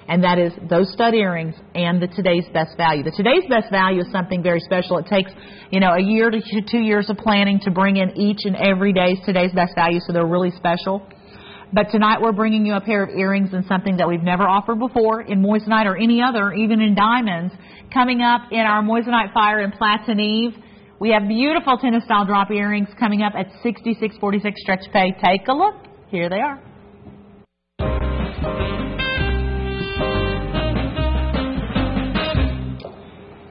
and that is those stud earrings and the today's best value. The today's best value is something very special. It takes, you know, a year to 2 years of planning to bring in each and every day's today's best value, so they're really special. But tonight we're bringing you a pair of earrings and something that we've never offered before in Moissanite or any other, even in diamonds. Coming up in our Moissanite Fire in Platinive, we have beautiful tennis style drop earrings coming up at $66.46 stretch pay. Take a look. Here they are.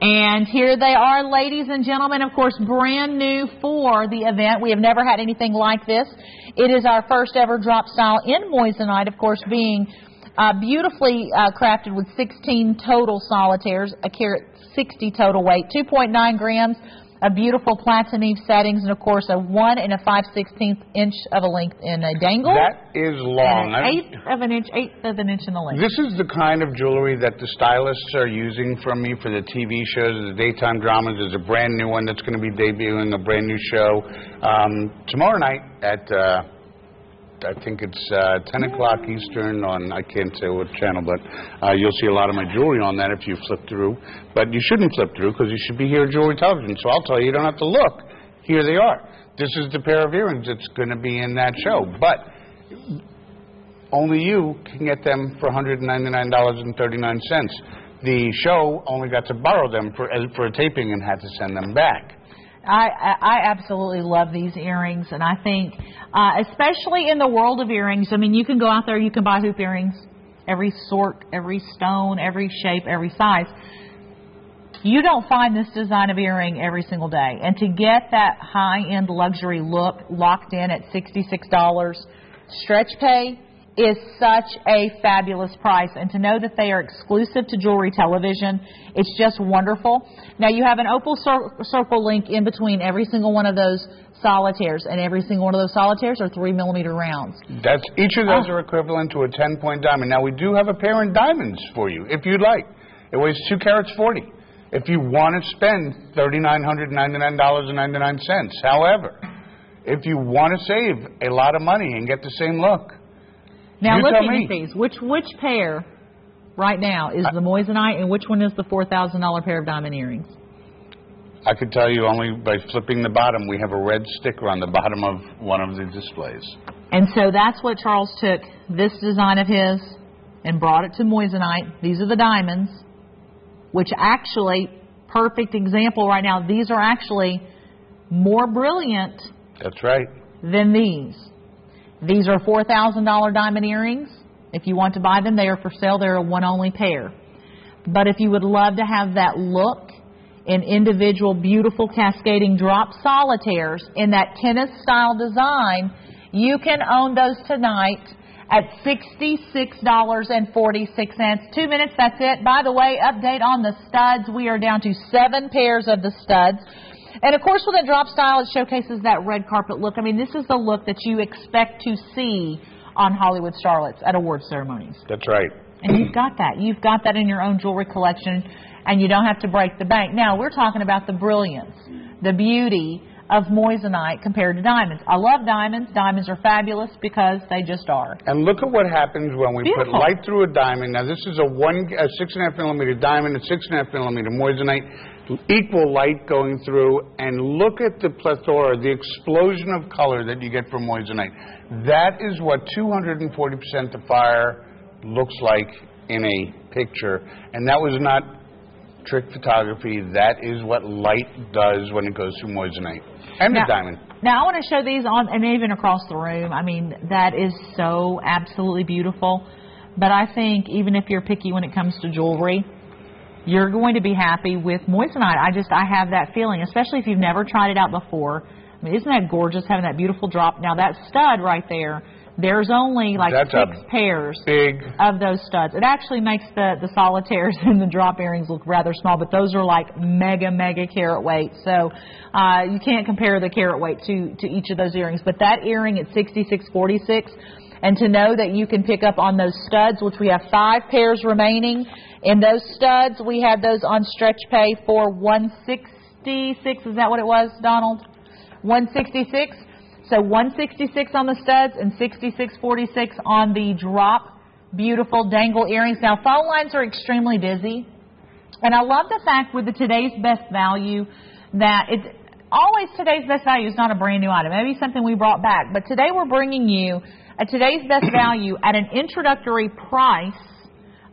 And here they are, ladies and gentlemen, of course, brand new for the event. We have never had anything like this. It is our first ever drop style in Moissanite, of course, being beautifully crafted with 16 total solitaires, a carat 60 total weight, 2.9 grams of beautiful Platinive settings, and of course a 1 5/16 inch of a length in a dangle. That is long. And an eighth of an inch in the length. This is the kind of jewelry that the stylists are using from me for the TV shows, the daytime dramas. There's a brand new one that's going to be debuting, a brand new show tomorrow night at I think it's 10 o'clock Eastern on, I can't say what channel, but you'll see a lot of my jewelry on that if you flip through. But you shouldn't flip through because you should be here at Jewelry Television. So I'll tell you, you don't have to look. Here they are. This is the pair of earrings that's going to be in that show. But only you can get them for $199.39. The show only got to borrow them for a taping and had to send them back. I absolutely love these earrings, and I think, especially in the world of earrings, I mean, you can go out there, you can buy hoop earrings, every sort, every stone, every shape, every size. You don't find this design of earring every single day, and to get that high-end luxury look locked in at $66 stretch pay is such a fabulous price, and to know that they are exclusive to Jewelry Television, it's just wonderful. Now, you have an opal circle link in between every single one of those solitaires, and every single one of those solitaires are 3mm rounds. That's each of those are equivalent to a 10-point diamond. Now, we do have a pair in diamonds for you, if you'd like. It weighs 2 carats 40. If you want to spend $3,999.99. However, if you want to save a lot of money and get the same look, now, looking at these, which pair right now is the Moissanite, and which one is the $4,000 pair of diamond earrings? I could tell you only by flipping the bottom. We have a red sticker on the bottom of one of the displays. And so that's what Charles took, this design of his, and brought it to Moissanite. These are the diamonds, which actually, perfect example right now, these are actually more brilliant. That's right. Than these. These are $4,000 diamond earrings. If you want to buy them, they are for sale. They're a one-only pair. But if you would love to have that look in individual, beautiful, cascading drop solitaires in that tennis-style design, you can own those tonight at $66.46. 2 minutes, that's it. By the way, update on the studs. We are down to 7 pairs of the studs. And, of course, with a drop style, it showcases that red carpet look. I mean, this is the look that you expect to see on Hollywood starlets at award ceremonies. That's right. And you've got that. You've got that in your own jewelry collection, and you don't have to break the bank. Now, we're talking about the brilliance, the beauty of Moissanite compared to diamonds. I love diamonds. Diamonds are fabulous because they just are. And look at what happens when we put light through a diamond. Now, this is a 6.5mm diamond, a 6.5mm Moissanite. Equal light going through, and look at the plethora, the explosion of color that you get from Moissanite. That is what 240% the fire looks like in a picture, and that was not trick photography. That is what light does when it goes through Moissanite and the diamond. Now, I want to show these on, and even across the room. I mean, that is so absolutely beautiful, but I think even if you're picky when it comes to jewelry, you're going to be happy with Moissanite. I have that feeling, especially if you've never tried it out before. I mean, isn't that gorgeous, having that beautiful drop? Now, that stud right there, there's only like 6 pairs of those studs. It actually makes the solitaires and the drop earrings look rather small, but those are like mega carat weight. So you can't compare the carat weight to each of those earrings. But that earring at $66.46, and to know that you can pick up on those studs, which we have 5 pairs remaining. In those studs, we have those on stretch pay for $166. Is that what it was, Donald? $166. So $166 on the studs and $66.46 on the drop beautiful dangle earrings. Now, phone lines are extremely busy. And I love the fact with the today's best value that it's always today's best value is not a brand new item. Maybe something we brought back. But today we're bringing you a today's best value at an introductory price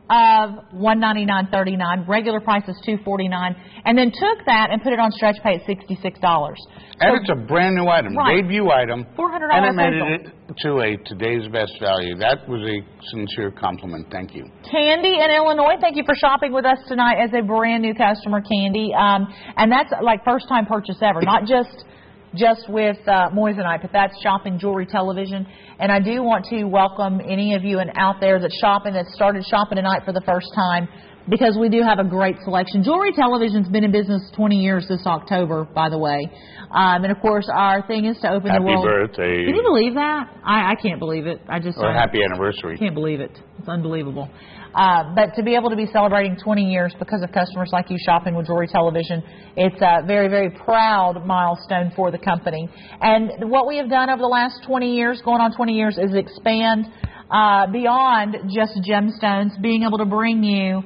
of $199.39. Regular price is $249, and then took that and put it on stretch pay at $66. And it's a brand new item, right. debut item, $400 and it made it to a today's best value. That was a sincere compliment. Thank you. Candy in Illinois, thank you for shopping with us tonight as a brand new customer, Candy. And that's like first time purchase ever, not just with Moissanite, but that's shopping jewelry television. And I do want to welcome any of you out there that's shopping, that started shopping tonight for the first time, because we do have a great selection. Jewelry television's been in business 20 years this October, by the way. And of course, our thing is to open the world. Happy birthday. Can you believe that? I can't believe it. Or happy anniversary. Can't believe it. It's unbelievable. But to be able to be celebrating 20 years because of customers like you shopping with Jewelry Television, it's a very, very proud milestone for the company. And what we have done over the last 20 years, going on 20 years, is expand beyond just gemstones, being able to bring you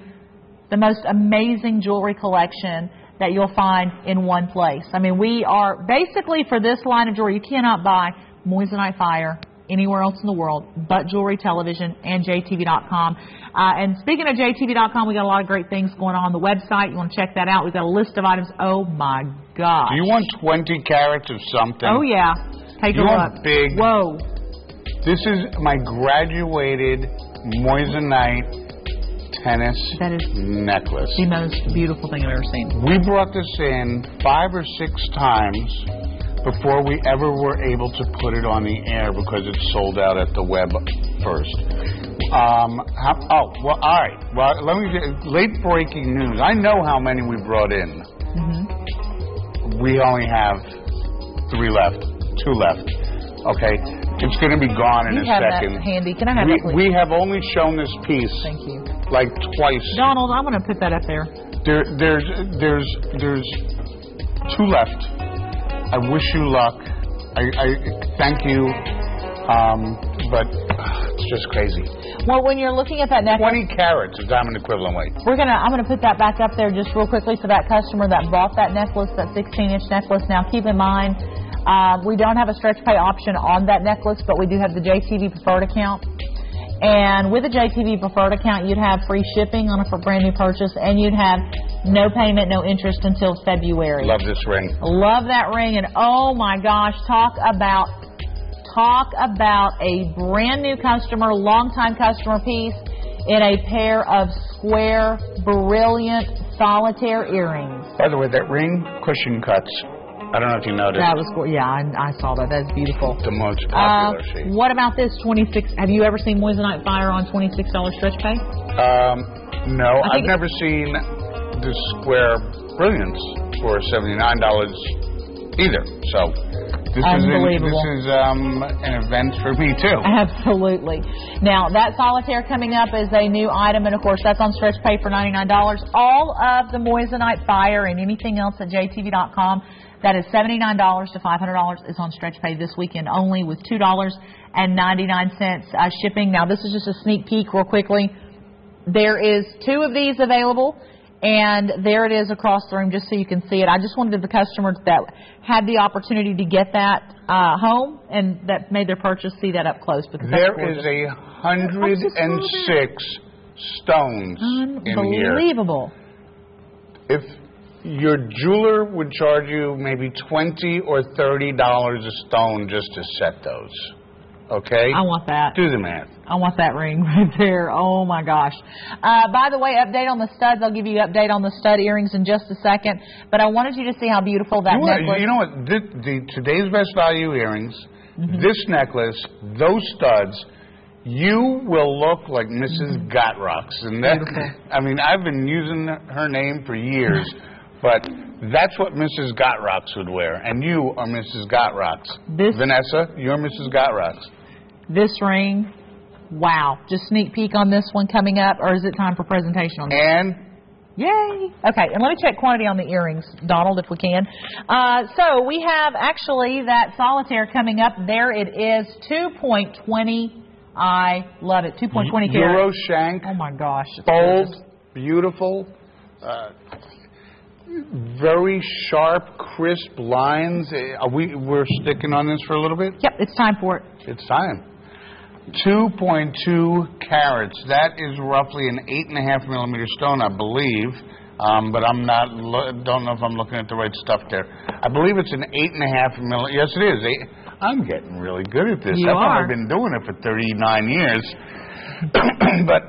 the most amazing jewelry collection that you'll find in one place. I mean, we are basically, for this line of jewelry, you cannot buy Moissanite Fire anywhere else in the world but Jewelry Television and JTV.com. And speaking of JTV.com, we got a lot of great things going on the website. You want to check that out. We've got a list of items. Oh, my gosh. Do you want 20 carats of something? Oh, yeah. Take a look. You want big. Whoa. This is my graduated Moissanite tennis necklace. The most beautiful thing I've ever seen. We brought this in 5 or 6 times before we ever were able to put it on the air because it sold out at the web first. Well, all right. Well, let me late breaking news. I know how many we brought in. Mm-hmm. We only have 3 left, 2 left. Okay, it's going to be gone in a second. That handy. Can I have that, please? We have only shown this piece. Thank you. Like twice. Donald, I'm going to put that up there. There's 2 left. I wish you luck. I thank you. But it's just crazy. Well, when you're looking at that necklace, 20 carats is diamond equivalent weight. I'm gonna put that back up there just real quickly for that customer that bought that necklace, that 16-inch necklace. Now, keep in mind, we don't have a stretch pay option on that necklace, but we do have the JTV Preferred account. And with a JTV Preferred account, you'd have free shipping on a brand new purchase, and you'd have no payment, no interest until February. Love this ring. Love that ring, and oh my gosh, talk about a brand new customer, long-time customer piece in a pair of square, brilliant solitaire earrings. By the way, that ring, cushion cuts. I don't know if you noticed. That was cool. Yeah, I saw that. That's beautiful. The most popular shape. What about this 26? Have you ever seen Moissanite Fire on $26 stretch pay? No, I've never seen the square brilliance for $79 either. So this is an event for me too. Absolutely. Now that solitaire coming up is a new item, and of course that's on stretch pay for $99. All of the Moissanite Fire and anything else at JTV.com. That is $79 to $500 is on stretch pay this weekend only, with $2.99 shipping. Now, this is just a sneak peek real quickly. There is 2 of these available, and there it is across the room just so you can see it. I just wanted the customers that had the opportunity to get that home and that made their purchase see that up close. Because there is 106 stones in here. Unbelievable. If your jeweler would charge you maybe $20 or $30 a stone just to set those. Okay? I want that. Do the math. I want that ring right there. Oh, my gosh. By the way, update on the studs. I'll give you an update on the stud earrings in just a second. But I wanted you to see how beautiful that necklace is. You know what? Today's best value earrings, this necklace, those studs, you will look like Mrs. Gotrocks. And that, I mean, I've been using her name for years. But that's what Mrs. Gotrocks would wear, and you are Mrs. Gotrocks. Vanessa, you're Mrs. Gotrocks. This ring, wow. Just sneak peek on this one coming up, or is it time for presentation on this? And? Yay. Okay, and let me check quantity on the earrings, Donald, if we can. So we have actually that solitaire coming up. There it is, 2.20 I love it. 2.20 carats. Euro shank. Oh my gosh. Bold, beautiful, very sharp, crisp lines. We're sticking on this for a little bit? Yep, it's time for it. It's time. 2.2 carats. That is roughly an 8.5 millimeter stone, I believe. But I'm not. Don't know if I'm looking at the right stuff there. I believe it's an 8.5 millimeter. Yes, it is. I'm getting really good at this. You are. I've been doing it for 39 years. But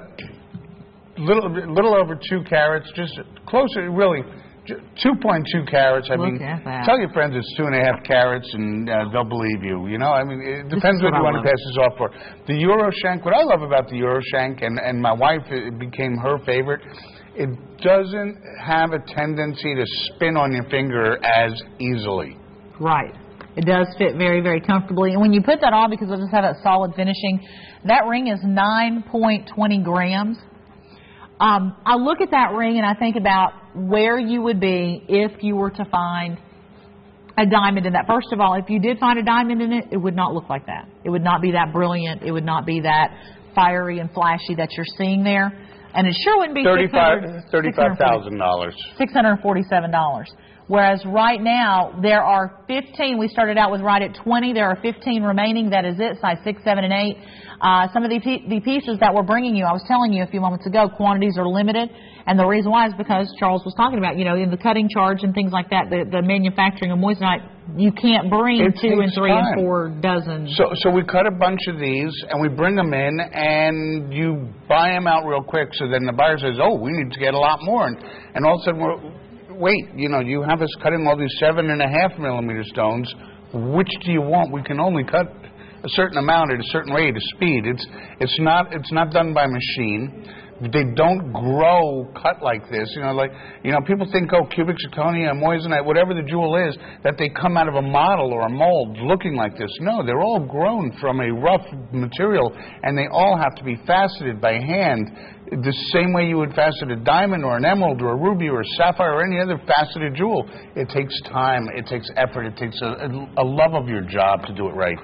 little over 2 carats, just closer, really. 2.2 carats. I mean, tell your friends it's 2.5 carats, and they'll believe you. You know, I mean, it depends what you want to pass this off for. The Euro shank. What I love about the Euro shank, and my wife, it became her favorite. It doesn't have a tendency to spin on your finger as easily. Right. It does fit very, very comfortably. And when you put that on, because it'll just have that solid finishing, that ring is 9.20 grams. I look at that ring and I think about where you would be if you were to find a diamond in that. First of all, if you did find a diamond in it, it would not look like that. It would not be that brilliant. It would not be that fiery and flashy that you're seeing there. And it sure wouldn't be $35,000. $647. Whereas right now, there are 15. We started out with right at 20. There are 15 remaining. That is it, size 6, 7, and 8. Some of the pieces that we're bringing you, I was telling you a few moments ago, quantities are limited. And the reason why is because Charles was talking about, you know, in the cutting charge and things like that, the manufacturing of Moissanite, you can't bring 2 and 3 and 4 dozen. So we cut a bunch of these and we bring them in and you buy them out real quick. So then the buyer says, oh, we need to get a lot more. And all of a sudden, wait, you know, you have us cutting all these 7.5 millimeter stones. Which do you want? We can only cut a certain amount at a certain rate of speed. It's not done by machine. They don't grow cut like this. You know, people think, oh, cubic zirconia, moissanite, whatever the jewel is, that they come out of a model or a mold looking like this. No, they're all grown from a rough material, and they all have to be faceted by hand the same way you would facet a diamond or an emerald or a ruby or a sapphire or any other faceted jewel. It takes time. It takes effort. It takes a love of your job to do it right.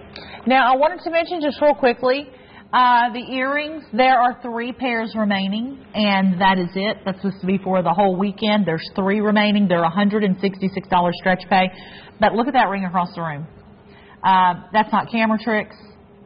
Now, I wanted to mention just real quickly, the earrings, there are 3 pairs remaining, and that is it. That's supposed to be for the whole weekend. There's 3 remaining. They're $166 stretch pay. But look at that ring across the room. That's not camera tricks.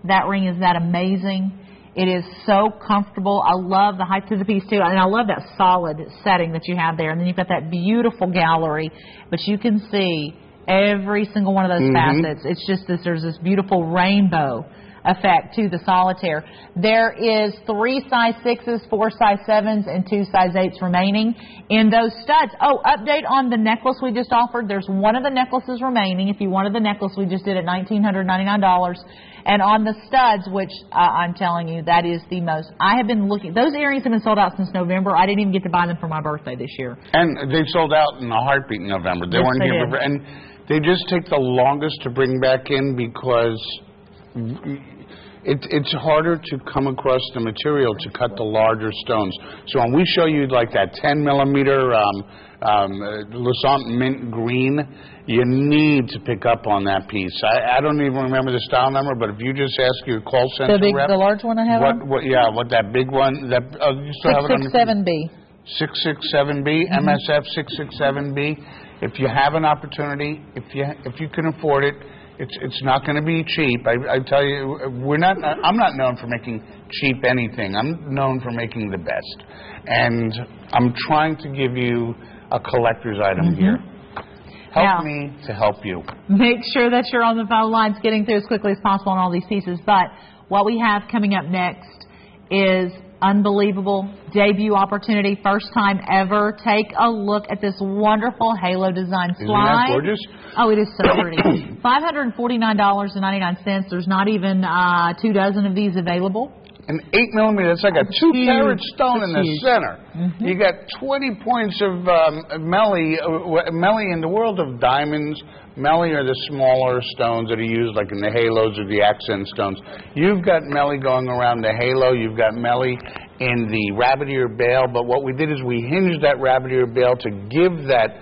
That ring is that amazing. It is so comfortable. I love the height of the piece, too. And I love that solid setting that you have there. And then you've got that beautiful gallery. But you can see every single one of those facets. It's just this, there's this beautiful rainbow effect to the solitaire. There is 3 size 6s, 4 size 7s, and 2 size 8s remaining in those studs. Oh, update on the necklace we just offered. There's one of the necklaces remaining. If you wanted the necklace, we just did at $1,999. And on the studs, which I'm telling you, that is the most. I have been looking. Those earrings have been sold out since November. I didn't even get to buy them for my birthday this year. And they sold out in a heartbeat in November. They weren't here. And they just take the longest to bring back in because it's harder to come across the material to cut the larger stones. So when we show you like that 10 millimeter Lassant mint green, you need to pick up on that piece. I don't even remember the style number, but if you just ask your call center rep, the large one I have what that big one, that you still have it on 667B. 667B, MSF 667B. If you have an opportunity, if you can afford it, it's not going to be cheap. I tell you, I'm not known for making cheap anything. I'm known for making the best. And I'm trying to give you a collector's item here. Help me to help you. Make sure that you're on the phone lines getting through as quickly as possible on all these pieces. But what we have coming up next is unbelievable debut opportunity, first time ever. Take a look at this wonderful halo design slide. Isn't that gorgeous? Oh, it is so pretty. $549.99. There's not even 2 dozen of these available. An 8 millimeter, that's like a 2-carat stone in the center. You got 20 points of Melly. Melly, in the world of diamonds, Melly are the smaller stones that are used like in the halos or the accent stones. You've got Melly going around the halo. You've got Melly in the rabbit ear bail. But what we did is we hinged that rabbit ear bail to give that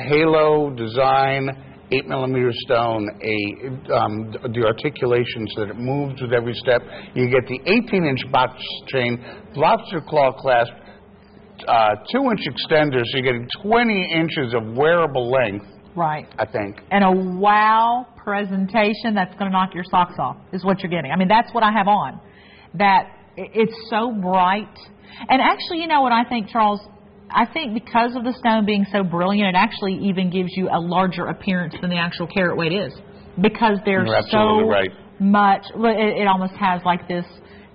halo design 8mm stone, the articulation so that it moves with every step. You get the 18-inch box chain, lobster claw clasp, 2-inch extender, so you're getting 20 inches of wearable length. Right. I think. And a wow presentation that's going to knock your socks off is what you're getting. I mean, that's what I have on. That it's so bright. And actually, you know what I think, Charles? I think because of the stone being so brilliant, it actually even gives you a larger appearance than the actual carat weight is. Because there's so much, it almost has like this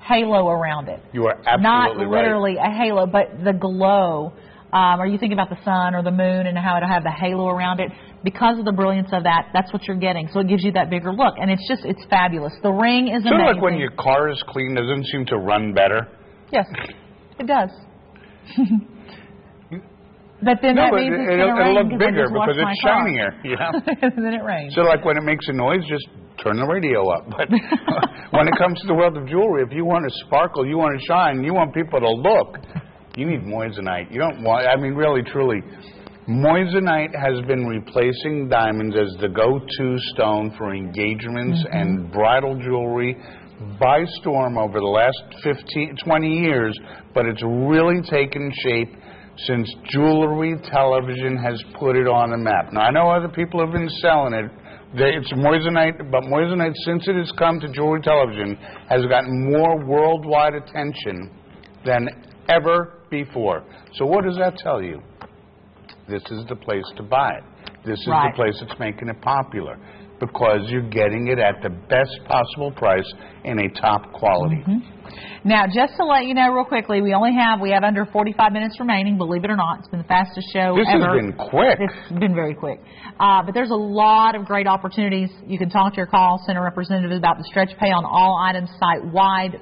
halo around it. You are absolutely Not literally right. a halo, but the glow. Are you thinking about the sun or the moon and how it'll have the halo around it? Because of the brilliance of that, that's what you're getting. So it gives you that bigger look. And it's fabulous. The ring is amazing. Sort of like when your car is clean, doesn't seem to run better? Yes, it does. But then that means it's going to rain. It'll look bigger because it's shinier. You know? And then it rains. So like when it makes a noise, just turn the radio up. But when it comes to the world of jewelry, if you want to sparkle, you want to shine, you want people to look, you need Moissanite. You don't want, I mean, really, truly, Moissanite has been replacing diamonds as the go-to stone for engagements and bridal jewelry by storm over the last 20 years, but it's really taken shape since jewelry television has put it on the map. Now, I know other people have been selling it. It's Moissanite, but Moissanite, since it has come to jewelry television, has gotten more worldwide attention than ever before. So what does that tell you? This is the place to buy it. This is the place that's making it popular because you're getting it at the best possible price in a top quality. Now, just to let you know real quickly, we have under 45 minutes remaining, believe it or not. It's been the fastest show ever. This has been quick. It's been very quick. But there's a lot of great opportunities. You can talk to your call center representative about the stretch pay on all items site-wide,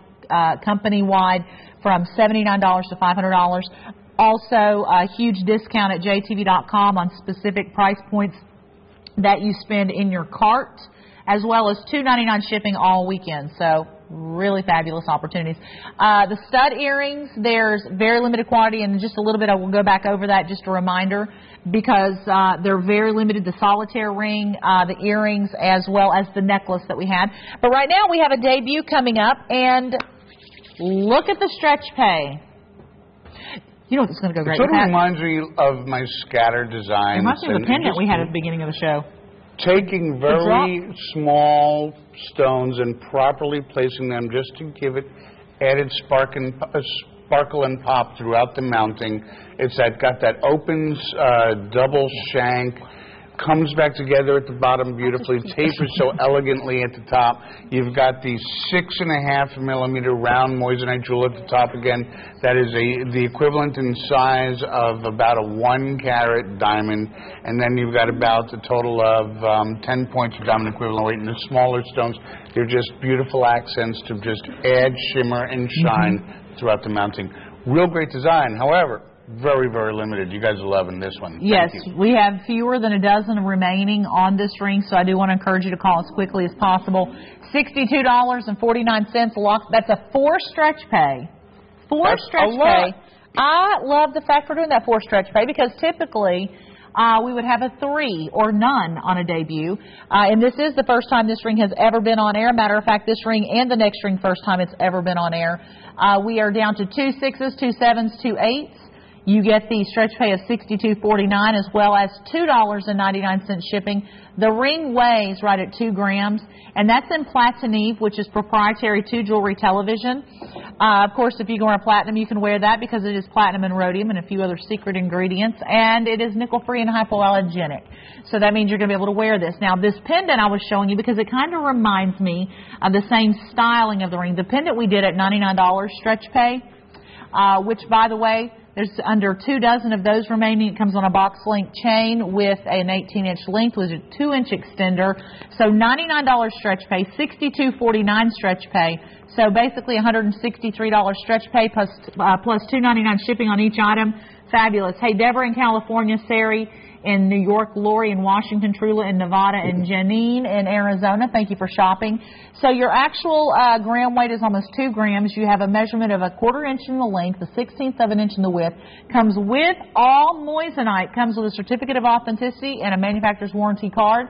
company-wide, from $79 to $500. Also, a huge discount at jtv.com on specific price points that you spend in your cart, as well as $2.99 shipping all weekend. So really fabulous opportunities. The stud earrings, there's very limited quantity, and in just a little bit I will go back over that, just a reminder, because they're very limited. The solitaire ring, the earrings, as well as the necklace that we had. But right now we have a debut coming up, and look at the stretch pay. You know what's going to go great with that? It sort of reminds me of my scatter designs. It reminds me of the pendant we had at the beginning of the show. Taking very small stones and properly placing them just to give it added sparkle and pop throughout the mounting. It's got that open double shank, comes back together at the bottom beautifully, tapers so elegantly at the top. You've got the 6.5mm round moissanite jewel at the top again. That is the equivalent in size of about a 1-carat diamond, and then you've got about a total of 10 points of diamond equivalent weight. And the smaller stones, they're just beautiful accents to just add shimmer and shine throughout the mounting. Real great design. However, very, very limited. You guys are loving this one. Yes, we have fewer than a dozen remaining on this ring, so I do want to encourage you to call as quickly as possible. $62.49. That's a 4-stretch pay. 4-stretch pay. I love the fact we're doing that 4-stretch pay because typically we would have a 3 or none on a debut. And this is the first time this ring has ever been on air. Matter of fact, this ring and the next ring, first time it's ever been on air. We are down to 2 6s, 2 7s, 2 8s. You get the stretch pay of $62.49 as well as $2.99 shipping. The ring weighs right at 2 grams, and that's in Platinive, which is proprietary to jewelry television. Of course, if you go on a platinum, you can wear that because it is platinum and rhodium and a few other secret ingredients, and it is nickel-free and hypoallergenic. So that means you're going to be able to wear this. Now, this pendant I was showing you because it kind of reminds me of the same styling of the ring. The pendant we did at $99 stretch pay, which, by the way, there's under 2 dozen of those remaining. It comes on a box link chain with an 18-inch length with a 2-inch extender. So $99 stretch pay, $62.49 stretch pay. So basically $163 stretch pay plus $2.99 shipping on each item. Fabulous. Hey, Deborah in California, Sari in New York, Lori in Washington, Trula in Nevada, and Janine in Arizona. Thank you for shopping. So your actual gram weight is almost 2 grams. You have a measurement of 1/4 inch in the length, 1/16 of an inch in the width. Comes with all Moissanite. Comes with a certificate of authenticity and a manufacturer's warranty card.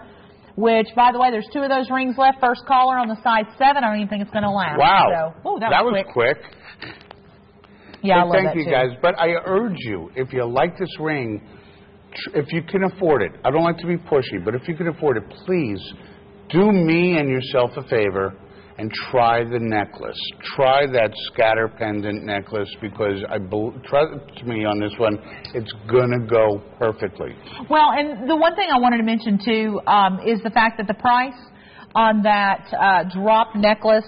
Which, by the way, there's 2 of those rings left. First caller on the size 7. I don't even think it's going to last. Wow. So, that was quick. Yeah, I love thank that you, too. guys. But I urge you, if you like this ring, if you can afford it, I don't like to be pushy, but if you can afford it, please do me and yourself a favor and try the necklace. Try that scatter pendant necklace because trust me on this one, it's going to go perfectly. Well, and the one thing I wanted to mention too is the fact that the price on that drop necklace,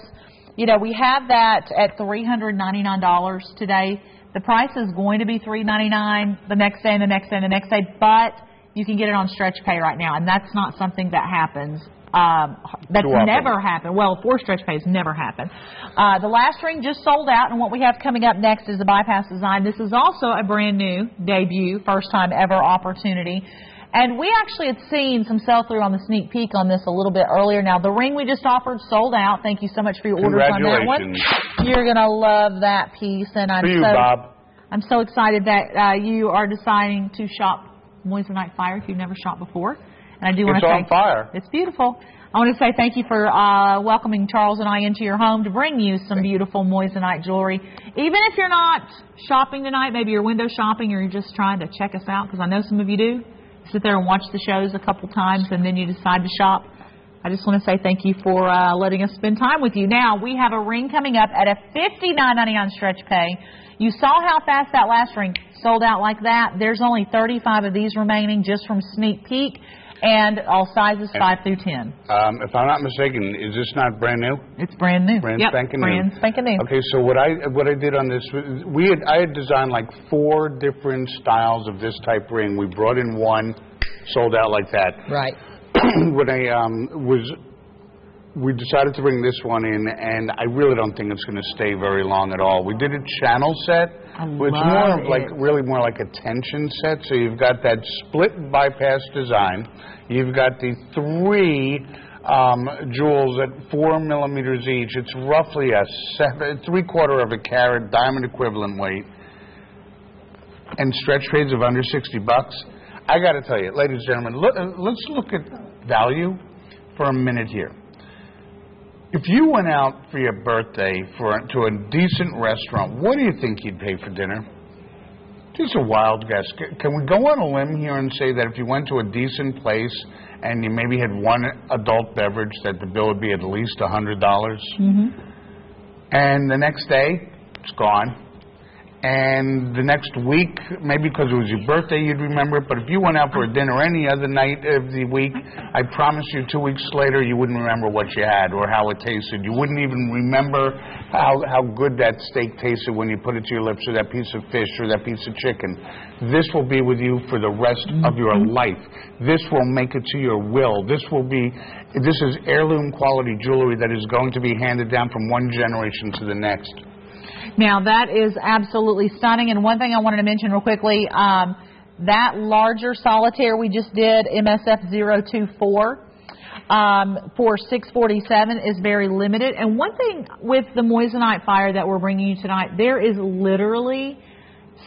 you know, we have that at $399 today. The price is going to be $399 the next day and the next day and the next day, but you can get it on stretch pay right now, and that's not something that happens. That's never happened. Well, for stretch pays never happened. The last ring just sold out, and what we have coming up next is the bypass design. This is also a brand new debut, first time ever opportunity. And we actually had seen some sell-through on the sneak peek on this a little bit earlier. Now, the ring we just offered sold out. Thank you so much for your orders on that one. You're going to love that piece. And I'm so excited that you are deciding to shop Moissanite Fire if you've never shopped before. And I do want to say, on fire. It's beautiful. I want to say thank you for welcoming Charles and I into your home to bring you some beautiful Moissanite jewelry. Even if you're not shopping tonight, maybe you're window shopping or you're just trying to check us out, because I know some of you do. Sit there and watch the shows a couple times and then you decide to shop. I just want to say thank you for letting us spend time with you. Now, we have a ring coming up at a $59.99 stretch pay. You saw how fast that last ring sold out like that. There's only 35 of these remaining just from sneak peek. And all sizes 5 through 10. If I'm not mistaken, is this not brand new? It's brand new. Brand spanking new. Brand spanking new. Okay, so what I did on this, I had designed like 4 different styles of this type ring. We brought in one, sold out like that. Right. When we decided to bring this one in, and I really don't think it's going to stay very long at all. We did a channel set. It's really more like a tension set. So you've got that split bypass design. You've got the 3 jewels at 4 millimeters each. It's roughly a 3/4 of a carat diamond equivalent weight, and stretch trades of under $60. I got to tell you, ladies and gentlemen, let's look at value for a minute here. If you went out for your birthday to a decent restaurant, what do you think you'd pay for dinner? Just a wild guess. Can we go on a limb here and say that if you went to a decent place and you maybe had one adult beverage, that the bill would be at least $100? Mm-hmm. And the next day, it's gone. And the next week, maybe because it was your birthday, you'd remember it. But if you went out for a dinner any other night of the week, I promise you 2 weeks later, you wouldn't remember what you had or how it tasted. You wouldn't even remember how good that steak tasted when you put it to your lips, or that piece of fish, or that piece of chicken. This will be with you for the rest of your life. This will make it to your will. This is heirloom quality jewelry that is going to be handed down from one generation to the next. Now, that is absolutely stunning. And one thing I wanted to mention real quickly, that larger solitaire we just did, MSF 024, for $647 is very limited. And one thing with the Moissanite Fire that we're bringing you tonight, there is literally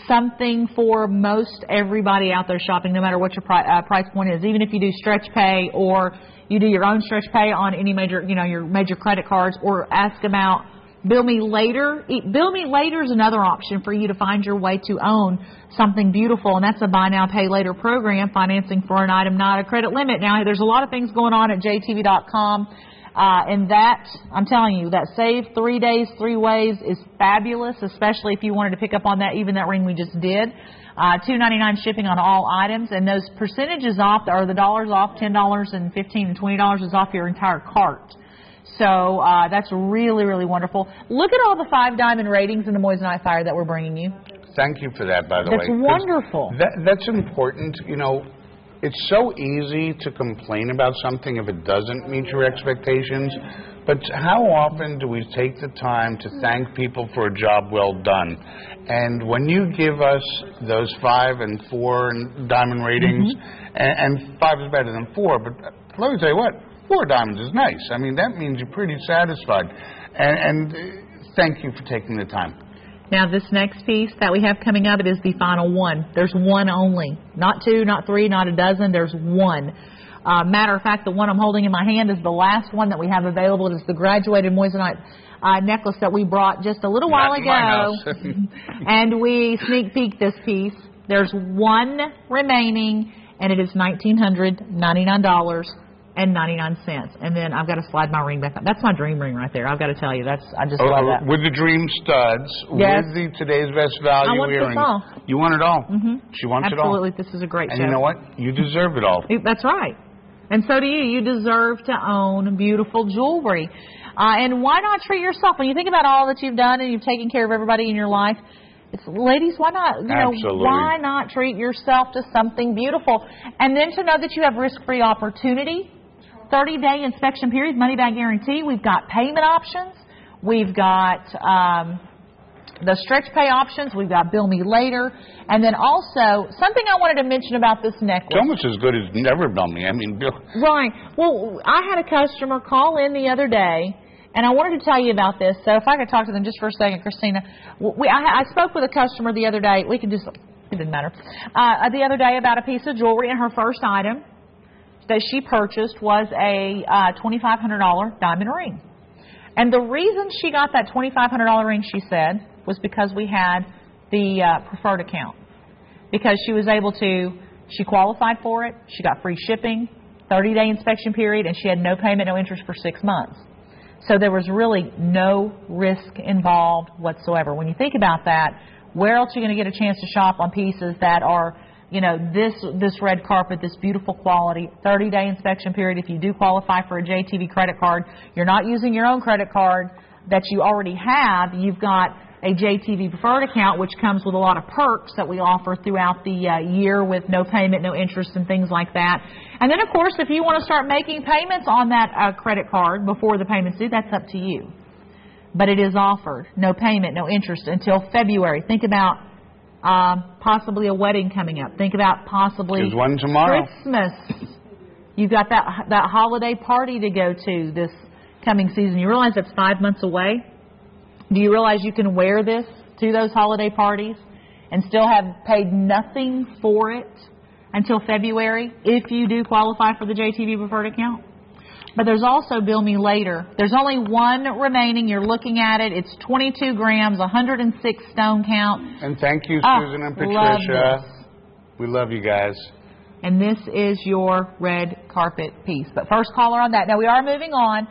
something for most everybody out there shopping, no matter what your price point is. Even if you do stretch pay or you do your own stretch pay on any major, your major credit cards, or ask about Bill Me Later. Bill Me Later is another option for you to find your way to own something beautiful, and that's a buy now, pay later program, financing for an item, not a credit limit. Now, there's a lot of things going on at jtv.com, and that, I'm telling you, that save 3 days, 3 ways is fabulous, especially if you wanted to pick up on that, even that ring we just did. $2.99 shipping on all items, and those percentages off, or the dollars off, $10 and $15 and $20 is off your entire cart. So that's really, really wonderful. Look at all the 5 diamond ratings in the Moissanite Fire that we're bringing you. Thank you for that, by the way. That's wonderful. That's important. It's so easy to complain about something if it doesn't meet your expectations. But how often do we take the time to thank people for a job well done? And when you give us those 5 and 4 and diamond ratings, and 5 is better than 4, but let me tell you what, 4 diamonds is nice. I mean, that means you're pretty satisfied. And thank you for taking the time. Now, this next piece that we have coming up, it is the final one. There's one only. Not 2, not 3, not a dozen. There's one. Matter of fact, the one I'm holding in my hand is the last one that we have available. It is the graduated Moissanite necklace that we brought just a little while ago. And we sneak peeked this piece. There's one remaining, and it is $1,999.99. And then I've got to slide my ring back up. That's my dream ring right there. I've got to tell you, I just love that. With the dream studs, yes. With the today's best value earring. I want this all. You want it all. She wants it all. Absolutely. This is a great show. And you know what? You deserve it all. That's right. And so do you. You deserve to own beautiful jewelry. And why not treat yourself? When you think about all that you've done and you've taken care of everybody in your life, ladies, why not? Why not treat yourself to something beautiful? And then to know that you have risk-free opportunity, 30-day inspection period, money-back guarantee. We've got payment options. We've got the stretch pay options. We've got bill me later. And then also, something I wanted to mention about this necklace. It's almost as good as never bill me. I mean, bill. Right. Well, I had a customer call in the other day, and I wanted to tell you about this. So if I could talk to them just for a second, Christina. I spoke with a customer the other day. We could just, it didn't matter. The other day about a piece of jewelry, and her first item that she purchased was a $2,500 diamond ring. And the reason she got that $2,500 ring, she said, was because we had the preferred account. Because she was able to, she qualified for it, she got free shipping, 30-day inspection period, and she had no payment, no interest for 6 months. So there was really no risk involved whatsoever. When you think about that, where else are you going to get a chance to shop on pieces that are, you know, this red carpet, this beautiful quality, 30-day inspection period. If you do qualify for a JTV credit card, you're not using your own credit card that you already have. You've got a JTV preferred account, which comes with a lot of perks that we offer throughout the year with no payment, no interest, and things like that. And then, of course, if you want to start making payments on that credit card before the payment's due, that's up to you. But it is offered, no payment, no interest, until February. Think about possibly a wedding coming up. Think about possibly There's one tomorrow. Christmas. You've got that holiday party to go to this coming season. You realize that's 5 months away? Do you realize you can wear this to those holiday parties and still have paid nothing for it until February if you do qualify for the JTV preferred account? But there's also bill me later. There's only one remaining. You're looking at it. It's 22 grams, 106 stone count. And thank you, Susan and Patricia. We love you guys. And this is your red carpet piece. But first caller on that. Now, we are moving on.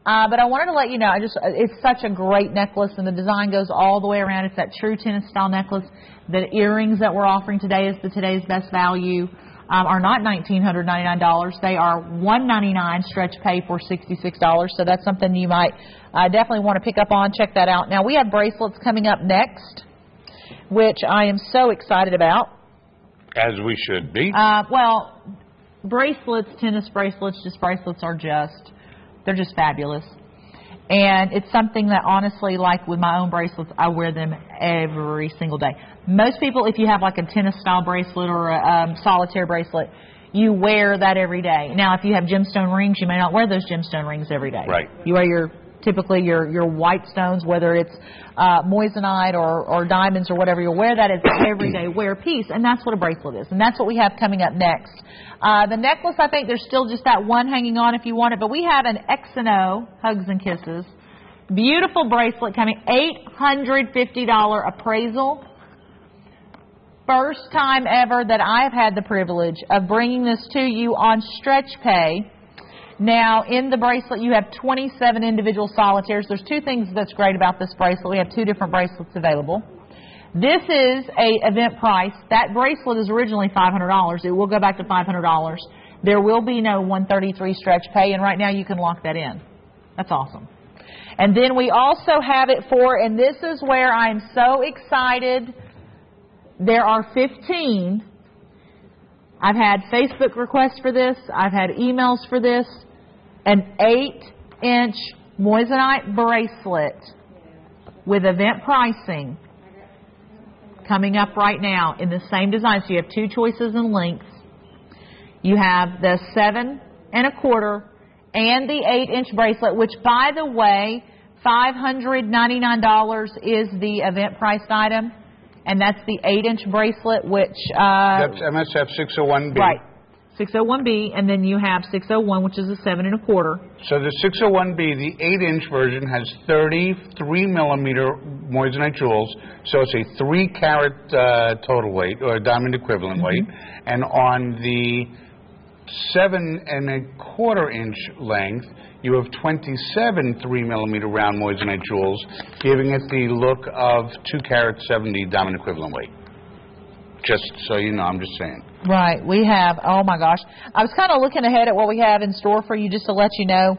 But I wanted to let you know, it's such a great necklace, and the design goes all the way around. It's that true tennis style necklace. The earrings that we're offering today is today's best value. Are not $1,999. They are $199 stretch pay for $66. So that's something you might definitely want to pick up on. Check that out. Now, we have bracelets coming up next, which I am so excited about. As we should be. Well, bracelets, tennis bracelets, just bracelets are they're just fabulous. And it's something that, honestly, like with my own bracelets, I wear them every single day. Most people, if you have like a tennis-style bracelet or a solitaire bracelet, you wear that every day. Now, if you have gemstone rings, you may not wear those gemstone rings every day. Right. You wear typically your white stones, whether it's moissanite or diamonds or whatever. You wear that as an everyday wear piece, and that's what a bracelet is. And that's what we have coming up next. The necklace, I think there's still just that one hanging on if you want it, but we have an X&O, Hugs and Kisses, beautiful bracelet coming, $850 appraisal. First time ever that I have had the privilege of bringing this to you on stretch pay. Now, in the bracelet, you have 27 individual solitaires. There's two things that's great about this bracelet. We have two different bracelets available. This is a event price. That bracelet is originally $500. It will go back to $500. There will be no $133 stretch pay, and right now you can lock that in. That's awesome. And then we also have it for, and this is where I'm so excited, there are 15. I've had Facebook requests for this. I've had emails for this. An 8-inch Moissanite bracelet with event pricing coming up right now in the same design. So you have two choices in lengths. You have the 7 1/4 and the 8-inch bracelet, which, by the way, $599 is the event priced item, and that's the 8-inch bracelet, which that's MSF 601B. Right, 601B, and then you have 601, which is a 7 1/4. So the 601B, the 8-inch version, has 33 millimeter moissanite jewels, so it's a 3-carat total weight, or diamond equivalent weight, and on the 7 1/4 inch length, you have 27 3-millimeter round moissanite jewels, giving it the look of 2-carat 70 diamond equivalent weight. Just so you know, I'm just saying. Right, we have, oh my gosh. I was kind of looking ahead at what we have in store for you, just to let you know.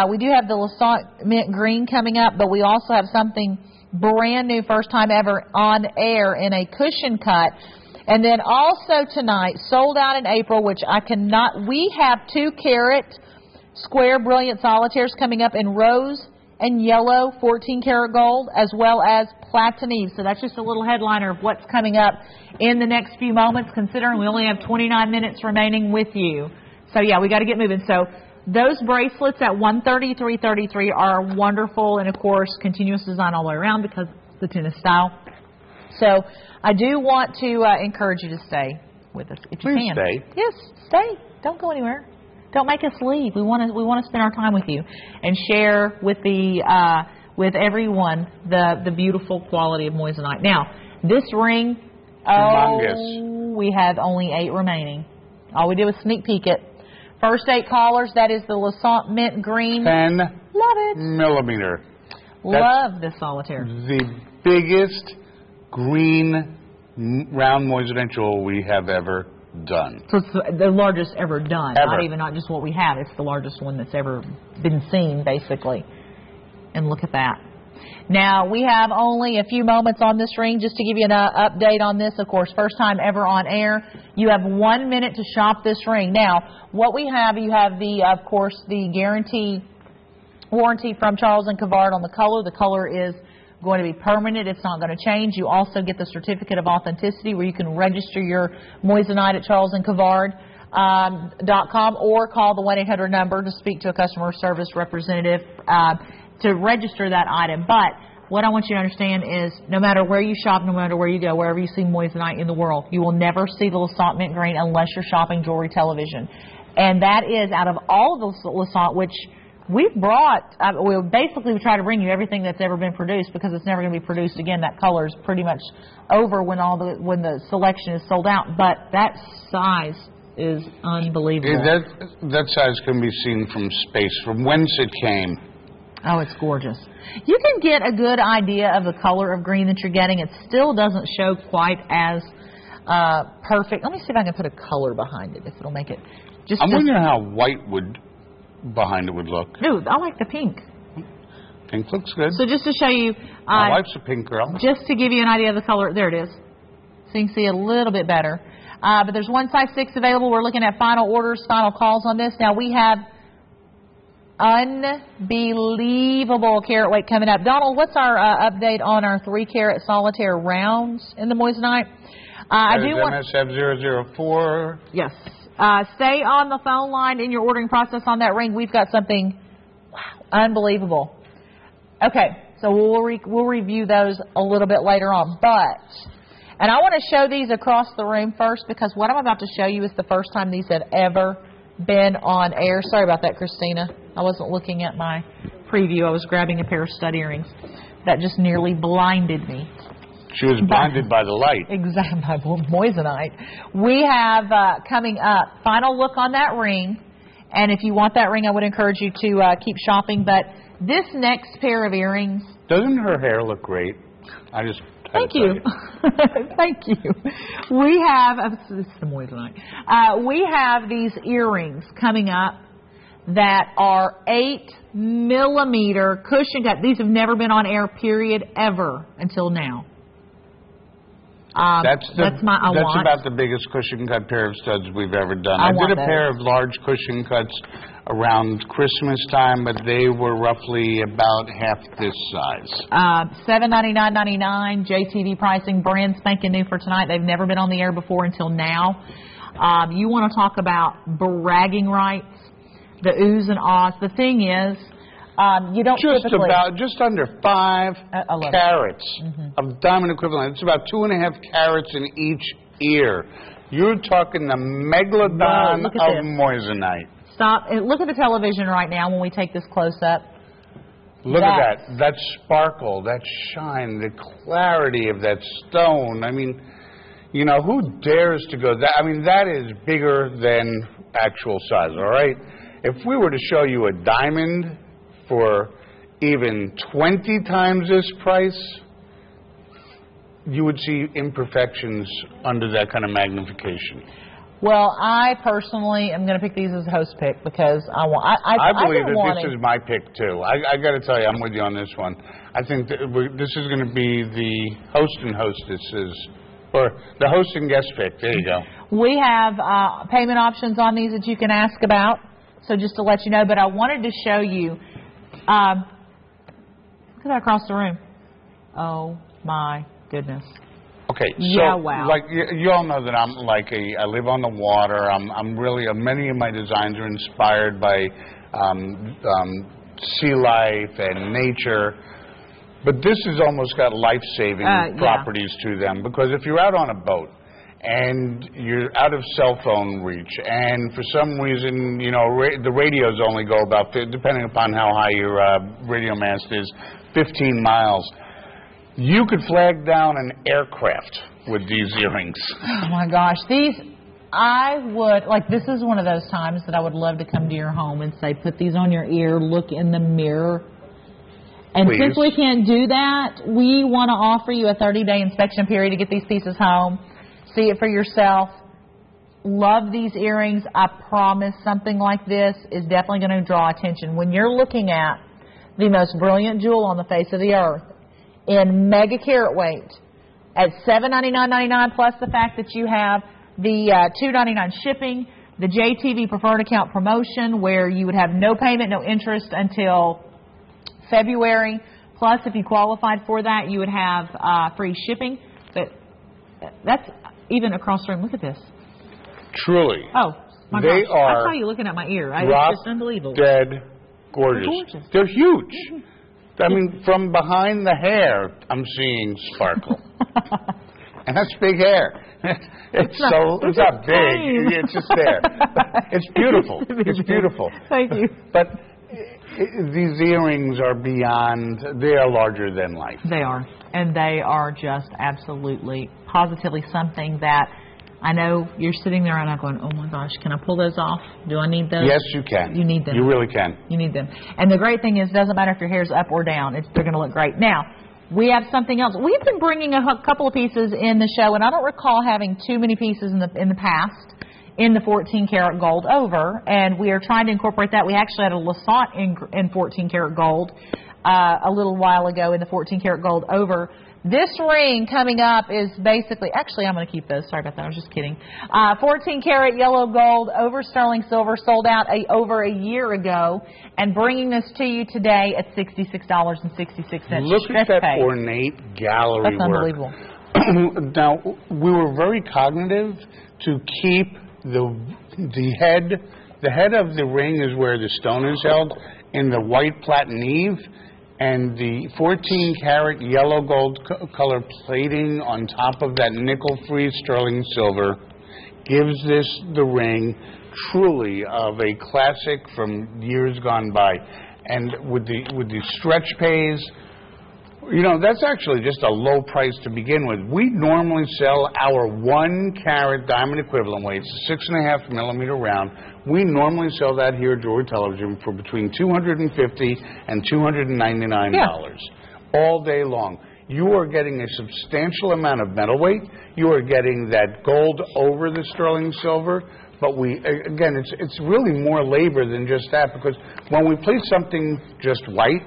We do have the Lassant Mint Green coming up, but we also have something brand new, first time ever on air in a cushion cut. And then also tonight, sold out in April, which I cannot, we have 2-carat square brilliant solitaires coming up in rose and yellow 14-karat gold, as well as platinum. So that's just a little headliner of what's coming up in the next few moments, considering we only have 29 minutes remaining with you. So yeah, we got to get moving. So those bracelets at $130, $333 are wonderful, and of course, continuous design all the way around because it's the tennis style. So I do want to encourage you to stay with us if you Please can. Stay. Yes, stay. Don't go anywhere. Don't make us leave. We want to spend our time with you and share with the with everyone the beautiful quality of moissanite. Now, this ring, we have only 8 remaining. All we did was sneak peek it. First 8 callers, that is the Lassant Mint Green. 10 Love it. millimeter. Love this solitaire. The biggest green round moissanite jewel we have ever done. So it's the largest ever done. Ever. Not just what we have. It's the largest one that's ever been seen, basically. And look at that. Now, we have only a few moments on this ring. Just to give you an update on this, of course, first time ever on air. You have 1 minute to shop this ring. Now, what we have, you have the, of course, the warranty from Charles & Cavard on the color. The color is going to be permanent. It's not going to change. You also get the certificate of authenticity where you can register your moissanite at charlesandcavard.com or call the 1-800 number to speak to a customer service representative to register that item. But what I want you to understand is no matter where you shop, no matter where you go, wherever you see moissanite in the world, you will never see the Lassant Mint Green unless you're shopping Jewelry Television. And that is out of all of the Lassant, which we've brought, we try to bring you everything that's ever been produced because it's never going to be produced again. That color is pretty much over when the selection is sold out. But that size is unbelievable. That size can be seen from space, from whence it came. Oh, it's gorgeous. You can get a good idea of the color of green that you're getting. It still doesn't show quite as perfect. Let me see if I can put a color behind it, if it'll make it. I'm wondering how white behind it would look. Ooh, I like the pink. Pink looks good. So just to show you. My wife's a pink girl. Just to give you an idea of the color. There it is. So you can see a little bit better. But there's one size 6 available. We're looking at final orders, final calls on this. Now we have unbelievable carat weight coming up. Donald, what's our update on our 3-carat solitaire rounds in the moissanite? I do want MSF 004. Yes. Stay on the phone line in your ordering process on that ring. We've got something unbelievable. Okay, so we'll review those a little bit later on. And I want to show these across the room first because what I'm about to show you is the first time these have ever been on air. Sorry about that, Christina. I wasn't looking at my preview. I was grabbing a pair of stud earrings. That just nearly blinded me. She was blinded by the light. Exactly, by moissanite. We have coming up, final look on that ring. And if you want that ring, I would encourage you to keep shopping. But this next pair of earrings. Doesn't her hair look great? Thank you. Thank you. We have, this is the moissanite. We have these earrings coming up that are 8-millimeter cushion cut. These have never been on air, period, ever until now. That's about the biggest cushion cut pair of studs we've ever done. I did a pair of large cushion cuts around Christmas time, but they were roughly about half this size. $799.99 JTV pricing, brand spanking new for tonight. They've never been on the air before until now. You want to talk about bragging rights, the oohs and ahs. The thing is, you don't just under 5 carats of diamond equivalent. It's about 2.5 carats in each ear. You're talking the megalodon of Moissanite. Stop. Look at the television right now when we take this close up. Look at that. That sparkle, that shine, the clarity of that stone. I mean, you know, who dares to go that? I mean, that is bigger than actual size, all right? If we were to show you a diamond for even 20 times this price, you would see imperfections under that kind of magnification. Well, I personally am going to pick these as a host pick because I believe that this is my pick too. I got to tell you, I'm with you on this one. I think that this is going to be the host and hostesses, or the host and guest pick. There you go. We have payment options on these that you can ask about. So just to let you know, but I wanted to show you. Look at that across the room. Oh my goodness. Okay, so yeah, wow. Like you all know that I live on the water. I'm really many of my designs are inspired by sea life and nature. But this has almost got life-saving properties to them, because if you're out on a boat and you're out of cell phone reach, and for some reason, you know, the radios only go about, depending upon how high your radio mast is, 15 miles. You could flag down an aircraft with these earrings. Oh my gosh, this is one of those times that I would love to come to your home and say, put these on your ear, look in the mirror. And Please. Since we can't do that, we want to offer you a 30-day inspection period to get these pieces home. See it for yourself. Love these earrings. I promise something like this is definitely going to draw attention. When you're looking at the most brilliant jewel on the face of the earth in mega carat weight at $799.99, plus the fact that you have the $299 shipping, the JTV preferred account promotion where you would have no payment, no interest until February. Plus, if you qualified for that, you would have free shipping. But that's even across the room. Look at this. Truly. Oh, my they gosh. are. I saw you looking at my ear. It's just unbelievable. Dead gorgeous. They're gorgeous. They're huge. I mean, from behind the hair, I'm seeing sparkle. And that's big hair. It's not big. It's just there. It's beautiful. It's beautiful. Thank you. But these earrings are beyond, they are larger than life. They are. And they are just absolutely, positively something that I know you're sitting there and I'm going, oh my gosh, can I pull those off? Do I need those? Yes, you can. You need them. You really can. You need them. And the great thing is, it doesn't matter if your hair's up or down. They're going to look great. Now, we have something else. We've been bringing a couple of pieces in the show, and I don't recall having too many pieces in the past in the 14 karat gold over, and we are trying to incorporate that. We actually had a Lassant in 14 karat gold a little while ago in the 14 karat gold over. This ring coming up is basically, actually I'm going to keep those. Sorry about that. I was just kidding. 14 karat yellow gold over sterling silver, sold out over a year ago, and bringing this to you today at $66.66. Look at that ornate gallery work. That's unbelievable. Now, we were very cognitive to keep the head of the ring is where the stone is held in the white platinum, and the 14 karat yellow gold color plating on top of that nickel-free sterling silver gives the ring truly of a classic from years gone by. And with the stretch pays, you know, that's actually just a low price to begin with. We normally sell our 1 carat diamond equivalent weights, 6.5 millimeter round. We normally sell that here at Jewelry Television for between $250 and $299 all day long. You are getting a substantial amount of metal weight. You are getting that gold over the sterling silver. But again, it's really more labor than just that, because when we place something just white,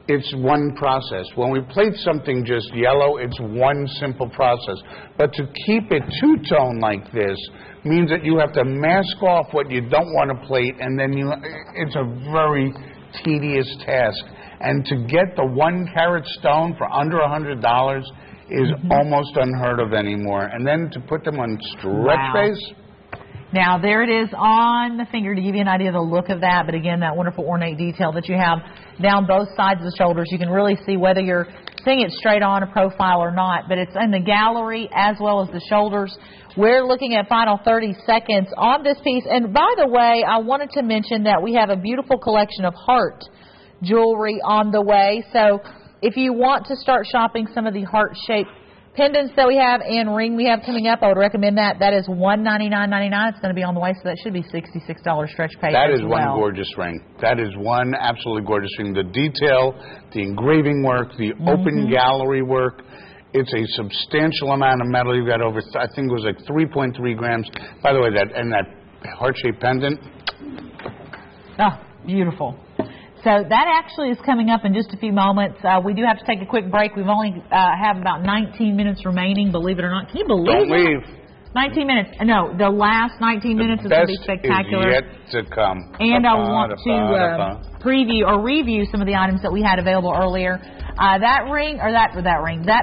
it's one process. When we plate something just yellow, it's one simple process. But to keep it two-tone like this means that you have to mask off what you don't want to plate, and then it's a very tedious task. And to get the 1 carat stone for under $100 is almost unheard of anymore. And then to put them on stretch base. Now, there it is on the finger to give you an idea of the look of that. But again, that wonderful ornate detail that you have down both sides of the shoulders. You can really see whether you're seeing it straight on a profile or not. But it's in the gallery as well as the shoulders. We're looking at final 30 seconds on this piece. And by the way, I wanted to mention that we have a beautiful collection of heart jewelry on the way. So if you want to start shopping some of the heart-shaped pendants that we have and ring we have coming up, I would recommend that. That is $199.99. It's going to be on the way, so that should be $66 stretch pay. That is one gorgeous ring. That is one absolutely gorgeous ring. The detail, the engraving work, the open gallery work. It's a substantial amount of metal. You've got over, I think it was like 3.3 grams. By the way, that heart-shaped pendant. Oh, beautiful. So that actually is coming up in just a few moments. We do have to take a quick break. We've only have about 19 minutes remaining, believe it or not. Can you believe Don't that? leave. 19 minutes. No, the last 19 minutes is going to be spectacular. Is yet to come. And I want to preview or review some of the items that we had available earlier. That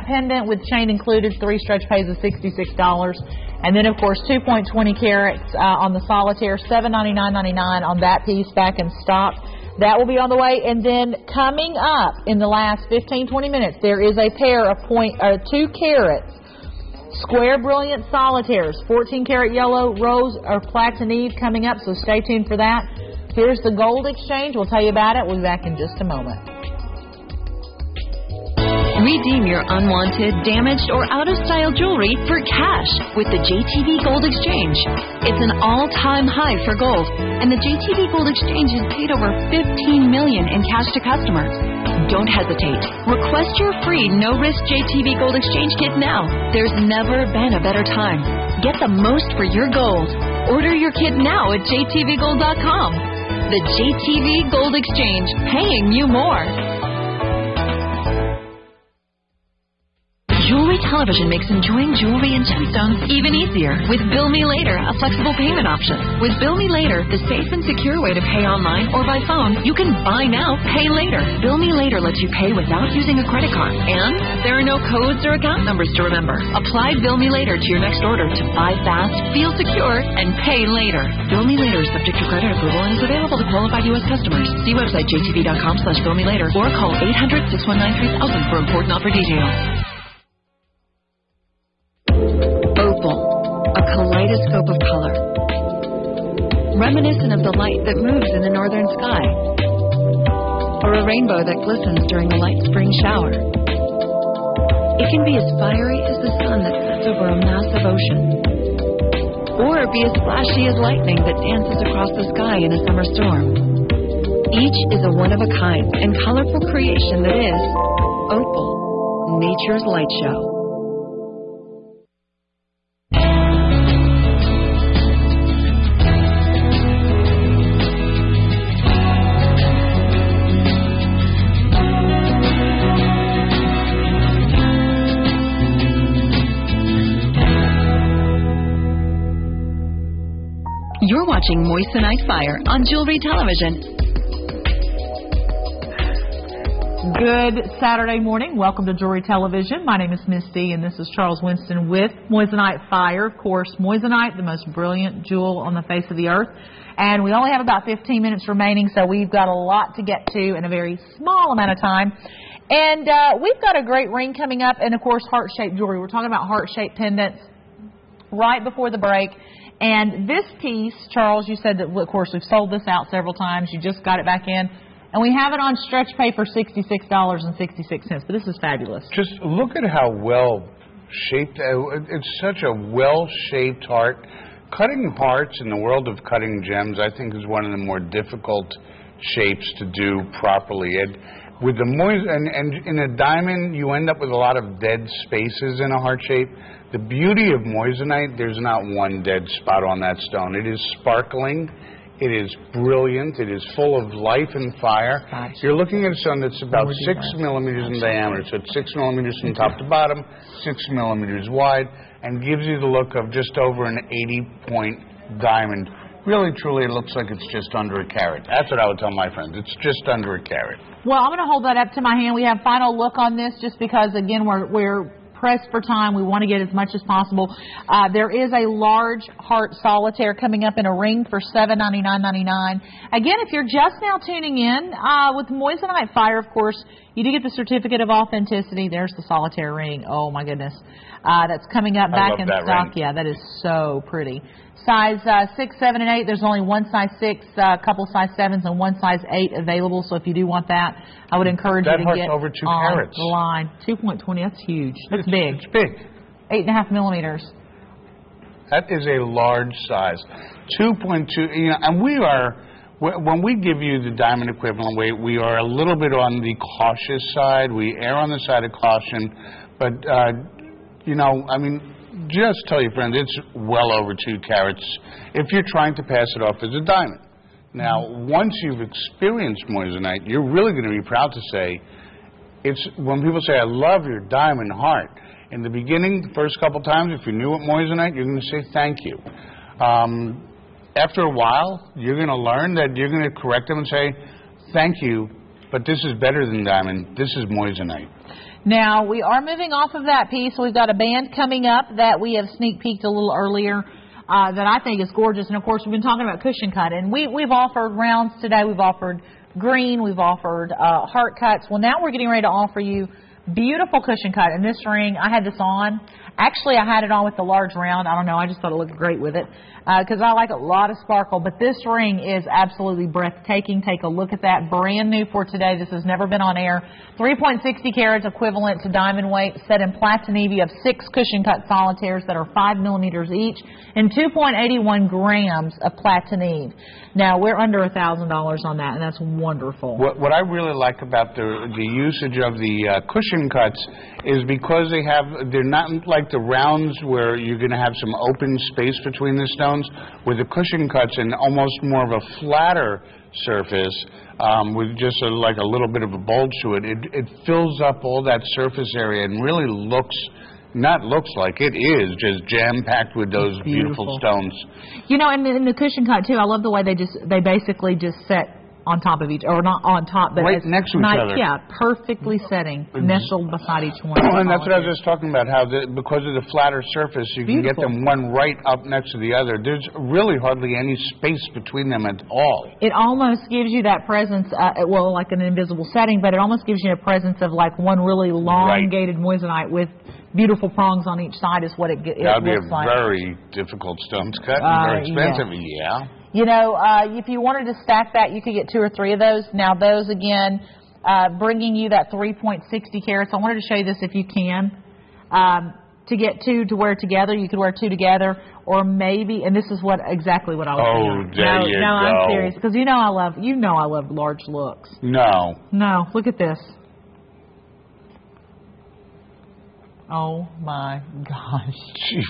pendant with chain included, 3 stretch pays of $66. And then, of course, 2.20 carats on the solitaire, $799.99 on that piece back in stock. That will be on the way. And then coming up in the last 15, 20 minutes, there is a pair of 2 carats square brilliant solitaires, 14 karat yellow, rose or platinide coming up, so stay tuned for that. Here's the gold exchange. We'll tell you about it. We'll be back in just a moment. Redeem your unwanted, damaged, or out-of-style jewelry for cash with the JTV Gold Exchange. It's an all-time high for gold, and the JTV Gold Exchange has paid over $15 million in cash to customers. Don't hesitate. Request your free no-risk JTV Gold Exchange kit now. There's never been a better time. Get the most for your gold. Order your kit now at jtvgold.com. The JTV Gold Exchange, paying you more. Jewelry Television makes enjoying jewelry and gemstones even easier with Bill Me Later, a flexible payment option. With Bill Me Later, the safe and secure way to pay online or by phone, you can buy now, pay later. Bill Me Later lets you pay without using a credit card. And there are no codes or account numbers to remember. Apply Bill Me Later to your next order to buy fast, feel secure, and pay later. Bill Me Later is subject to credit approval and is available to qualified U.S. customers. See website jtv.com/billmelater or call 800-619-3000 for important offer details. A kaleidoscope of color, reminiscent of the light that moves in the northern sky, or a rainbow that glistens during a light spring shower. It can be as fiery as the sun that sets over a massive ocean, or be as flashy as lightning that dances across the sky in a summer storm. Each is a one-of-a-kind and colorful creation that is Opal, nature's light show. You're watching Moissanite Fire on Jewelry Television. Good Saturday morning. Welcome to Jewelry Television. My name is Misty, and this is Charles Winston with Moissanite Fire. Of course, Moissanite, the most brilliant jewel on the face of the earth. And we only have about 15 minutes remaining, so we've got a lot to get to in a very small amount of time. And we've got a great ring coming up, and, of course, heart-shaped jewelry. We're talking about heart-shaped pendants right before the break. And this piece, Charles, you said that, of course, we've sold this out several times. You just got it back in. And we have it on stretch paper, $66.66. But this is fabulous. Just look at how well shaped. It's such a well-shaped heart. Cutting hearts in the world of cutting gems, I think, is one of the more difficult shapes to do properly. With the and in a diamond, you end up with a lot of dead spaces in a heart shape. The beauty of moissanite, there's not one dead spot on that stone. It is sparkling. It is brilliant. It is full of life and fire. You're looking at a stone that's about 6 millimeters in diameter. So it's 6 millimeters from top to bottom, 6 millimeters wide, and gives you the look of just over an 80-point diamond. Really, truly, it looks like it's just under a carat. That's what I would tell my friends. It's just under a carat. Well, I'm going to hold that up to my hand. We have final look on this just because, again, we're pressed for time. We want to get as much as possible. There is a large heart solitaire coming up in a ring for $799.99. Again, if you're just now tuning in, with Moissanite Fire, of course, you do get the certificate of authenticity. There's the solitaire ring. Oh, my goodness. That's coming up back in stock. Ring. Yeah, that is so pretty. Size 6, 7, and 8. There's only one size 6, a couple size 7s, and one size 8 available. So if you do want that, I would encourage you to get over 2 on carats. The line. 2.20. That's huge. That's big. It's big. 8.5 millimeters. That is a large size. 2.2. You know, and we are. When we give you the diamond equivalent weight, we are a little bit on the cautious side. We err on the side of caution. But, you know, I mean, just tell your friend it's well over 2 carats if you're trying to pass it off as a diamond. Now, once you've experienced Moissanite, you're really going to be proud to say, it's when people say, I love your diamond heart. In the beginning, the first couple times, if you're new at Moissanite, you're going to say thank you. After a while, you're going to learn that you're going to correct them and say, thank you, but this is better than diamond. This is Moissanite. Now, we are moving off of that piece. We've got a band coming up that we have sneak peeked a little earlier that I think is gorgeous. And, of course, we've been talking about cushion cut. And we've offered rounds today. We've offered green. We've offered heart cuts. Well, now we're getting ready to offer you beautiful cushion cut. And this ring, I had this on. Actually, I had it on with the large round. I don't know. I just thought it looked great with it because I like a lot of sparkle. But this ring is absolutely breathtaking. Take a look at that. Brand new for today. This has never been on air. 3.60 carats equivalent to diamond weight. Set in platinum. You have 6 cushion cut solitaires that are 5 millimeters each and 2.81 grams of platinum. Now, we're under $1,000 on that, and that's wonderful. What I really like about the usage of the cushion cuts is because they're not like the rounds where you're going to have some open space between the stones. With the cushion cuts and almost more of a flatter surface with just like a little bit of a bulge to it, it fills up all that surface area and really looks like it is just jam-packed with those beautiful stones. You know, and in the cushion cut, too, I love the way they basically just set on top of each, or not on top, but right next to each other. Yeah, perfectly setting, nestled beside each one. And that's what I was just talking about, how because of the flatter surface, you can get them one right up next to the other. There's really hardly any space between them at all. It almost gives you that presence, well, like an invisible setting, but it almost gives you a presence of like one really elongated Moissanite with beautiful prongs on each side is what it looks like. That would be a very difficult stone to cut and very expensive, yeah. You know, if you wanted to stack that, you could get 2 or 3 of those. Now, those, again, bringing you that 3.60 carats. I wanted to show you this if you can. To get 2 to wear together, you could wear 2 together, or maybe, and this is exactly what I was saying. Oh, there you go. No, I'm serious, because you know I love large looks. No, look at this. Oh, my gosh.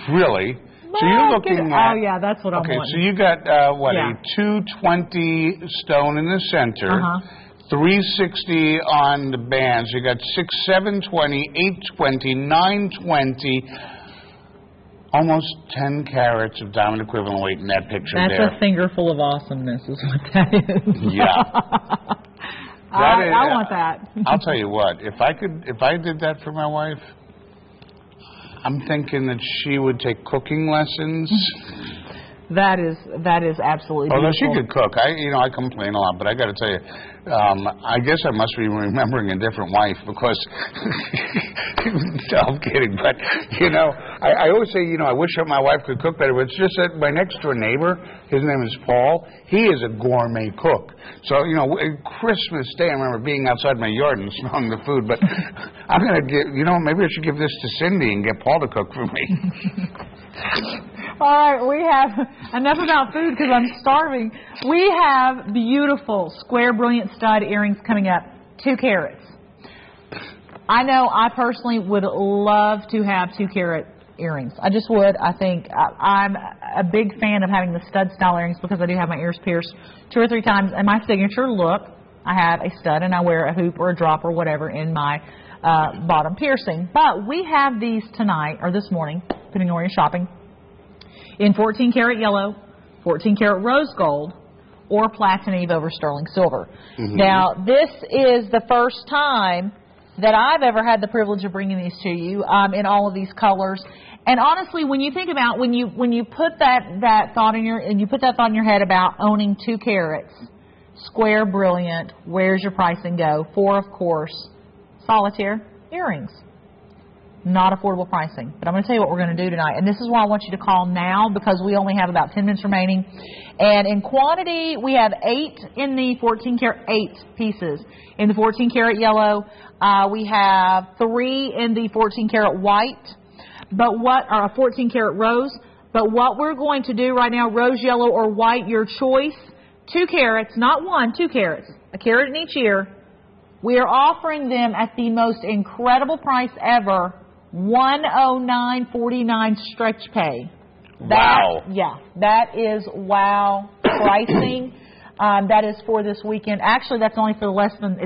Really? So you're looking at... Oh, yeah, that's what I'm wanting. Okay, so you got, a 220 stone in the center, 360 on the band. So you got 6, 720, 820, 920, almost 10 carats of diamond equivalent weight in that picture there. That's a finger full of awesomeness is what that is. Yeah. I want that. I'll tell you what, if I did that for my wife... I'm thinking that she would take cooking lessons. That is absolutely beautiful. Although she could cook. I complain a lot, but I got to tell you, I guess I must be remembering a different wife because, no, I'm kidding, but, I always say, I wish that my wife could cook better, but it's just that my next-door neighbor, his name is Paul, he is a gourmet cook. So, Christmas Day, I remember being outside my yard and smelling the food, but I'm going to give, maybe I should give this to Cindy and get Paul to cook for me. All right, we have enough about food because I'm starving. We have beautiful square brilliant stud earrings coming up, 2 carats. I know I personally would love to have 2 carat earrings. I just would. I think I'm a big fan of having the stud style earrings because I do have my ears pierced 2 or 3 times. And my signature look, I have a stud and I wear a hoop or a drop or whatever in my bottom piercing. But we have these tonight, or this morning, depending on where you're shopping, in 14 karat yellow, 14 karat rose gold, or platinum over sterling silver. Now, this is the first time that I've ever had the privilege of bringing these to you in all of these colors. And honestly, when you think about when you put that thought in your head about owning 2 carats, square, brilliant, where's your pricing go? For, of course, solitaire earrings. Not affordable pricing. But I'm going to tell you what we're going to do tonight. And this is why I want you to call now, because we only have about 10 minutes remaining. And in quantity, we have 8 in the 14 karat, 8 pieces. In the 14 karat yellow, we have 3 in the 14 karat white, or 14 karat rose. But what we're going to do right now, rose, yellow, or white, your choice, 2 carats, not 1, 2 carats, a carat in each ear. We are offering them at the most incredible price ever, $109.49 stretch pay. Wow. That is wow pricing. That is for this weekend. Actually, that's only for less than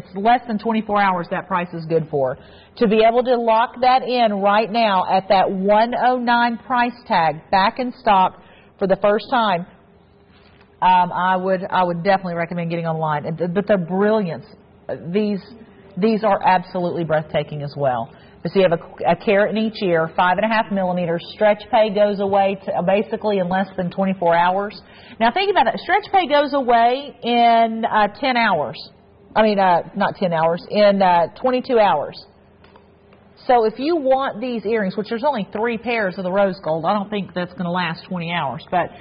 24 hours that price is good for. To be able to lock that in right now at that $109 price tag, back in stock for the first time, I would definitely recommend getting online. But the brilliance, these are absolutely breathtaking as well. So you have a carat in each ear, 5.5 millimeters. Stretch pay goes away basically in less than 24 hours. Now think about it. Stretch pay goes away in 10 hours. I mean, not 10 hours, in 22 hours. So if you want these earrings, which there's only 3 pairs of the rose gold, I don't think that's going to last 20 hours. But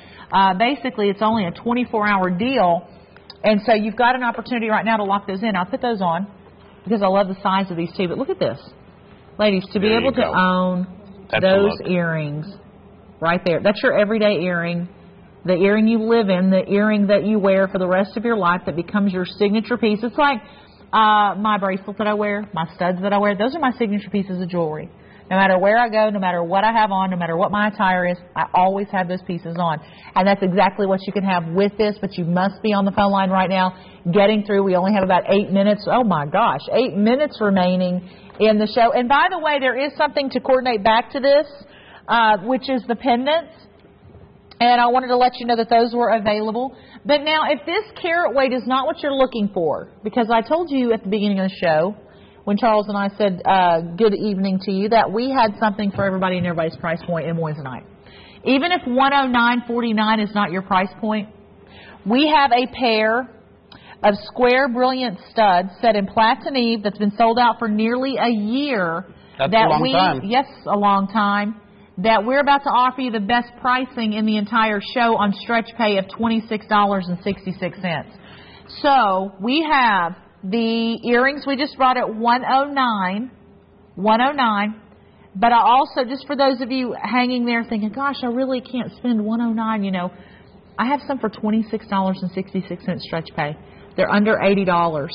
basically it's only a 24-hour deal. And so you've got an opportunity right now to lock those in. I'll put those on because I love the size of these too. But look at this. Ladies, to be able to own those earrings right there, that's your everyday earring, the earring you live in, the earring that you wear for the rest of your life that becomes your signature piece. It's like my bracelet that I wear, my studs that I wear. Those are my signature pieces of jewelry. No matter where I go, no matter what I have on, no matter what my attire is, I always have those pieces on. And that's exactly what you can have with this, but you must be on the phone line right now getting through. We only have about 8 minutes. Oh, my gosh, 8 minutes remaining in the show. And by the way, there is something to coordinate back to this, which is the pendants. And I wanted to let you know that those were available. But now, if this carat weight is not what you're looking for, because I told you at the beginning of the show, when Charles and I said good evening to you, that we had something for everybody and everybody's price point in Moissanite. Even if $109.49 is not your price point, we have a pair of square brilliant studs set in platinum that's been sold out for nearly a year. That's a long time. Yes, a long time. That we're about to offer you the best pricing in the entire show on stretch pay of $26.66. So we have the earrings we just brought at $109. But I also, just for those of you hanging there thinking, gosh, I really can't spend $109, you know, I have some for $26.66 stretch pay. They're under $80.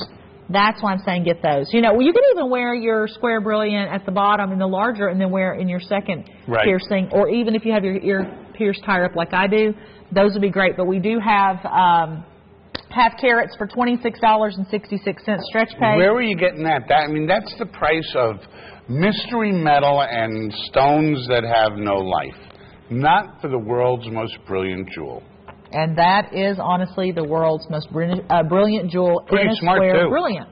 That's why I'm saying get those. You know, you can even wear your square brilliant at the bottom and the larger and then wear it in your second piercing. Or even if you have your ear pierced higher up like I do, those would be great. But we do have carats for $26.66 stretch pay. Where were you getting that? I mean, that's the price of mystery metal and stones that have no life. Not for the world's most brilliant jewel. And that is honestly the world's most brilliant jewel. Pretty in a smart square too. Brilliant.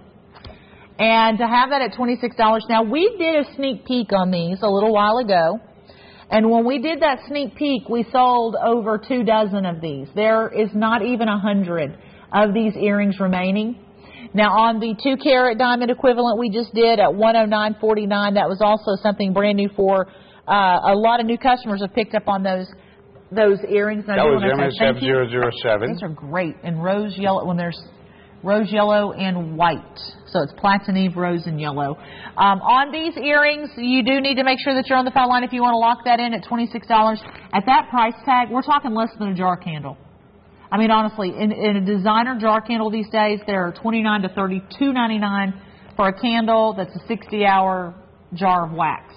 And to have that at $26. Now, we did a sneak peek on these a little while ago. And when we did that sneak peek, we sold over 24 of these. There is not even 100 of these earrings remaining. Now, on the 2 carat diamond equivalent we just did at $109.49, that was also something brand new for a lot of new customers have picked up on those earrings. That was MSF007. Those are great. And rose yellow, when there's rose yellow and white. So it's platinum, rose, and yellow. On these earrings, you do need to make sure that you're on the phone line if you want to lock that in at $26. At that price tag, we're talking less than a jar candle. I mean, honestly, in a designer jar candle these days, they're $29 to $32.99 for a candle that's a 60-hour jar of wax.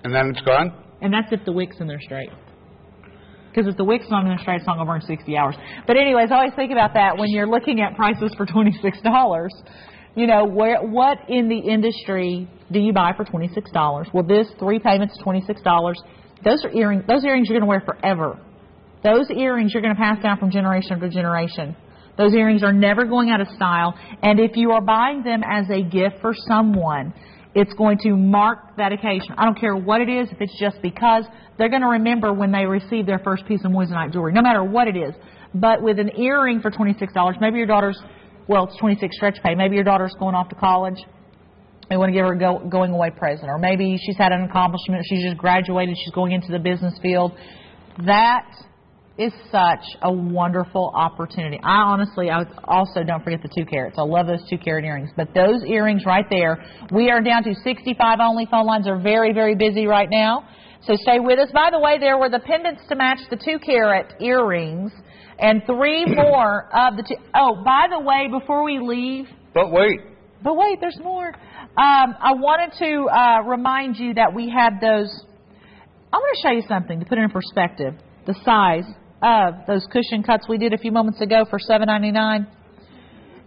And then it's gone? And that's if the wick's in there straight. Because if the wick's not in there straight, it's not going to burn 60 hours. But anyways, I always think about that when you're looking at prices for $26. You know, what in the industry do you buy for $26? Well, this 3 payments, $26. Those are earrings. Those earrings you're going to wear forever. Those earrings you're going to pass down from generation to generation. Those earrings are never going out of style. And if you are buying them as a gift for someone, it's going to mark that occasion. I don't care what it is, if it's just because they're going to remember when they receive their first piece of Moissanite jewelry, no matter what it is. But with an earring for $26, maybe your daughter's, well, it's 26 stretch pay. Maybe your daughter's going off to college. They want to give her a going away present. Or maybe she's had an accomplishment. She's just graduated. She's going into the business field. That is such a wonderful opportunity. I also don't forget the 2 carats. I love those 2 carat earrings. But those earrings right there, we are down to 65 only. Phone lines are very, very busy right now. So stay with us. By the way, there were the pendants to match the 2 carat earrings and 3 more of the 2. Oh, by the way, before we leave. But wait, there's more. I wanted to remind you that we have those. I want to show you something to put it in perspective. The size of those cushion cuts we did a few moments ago for $7.99.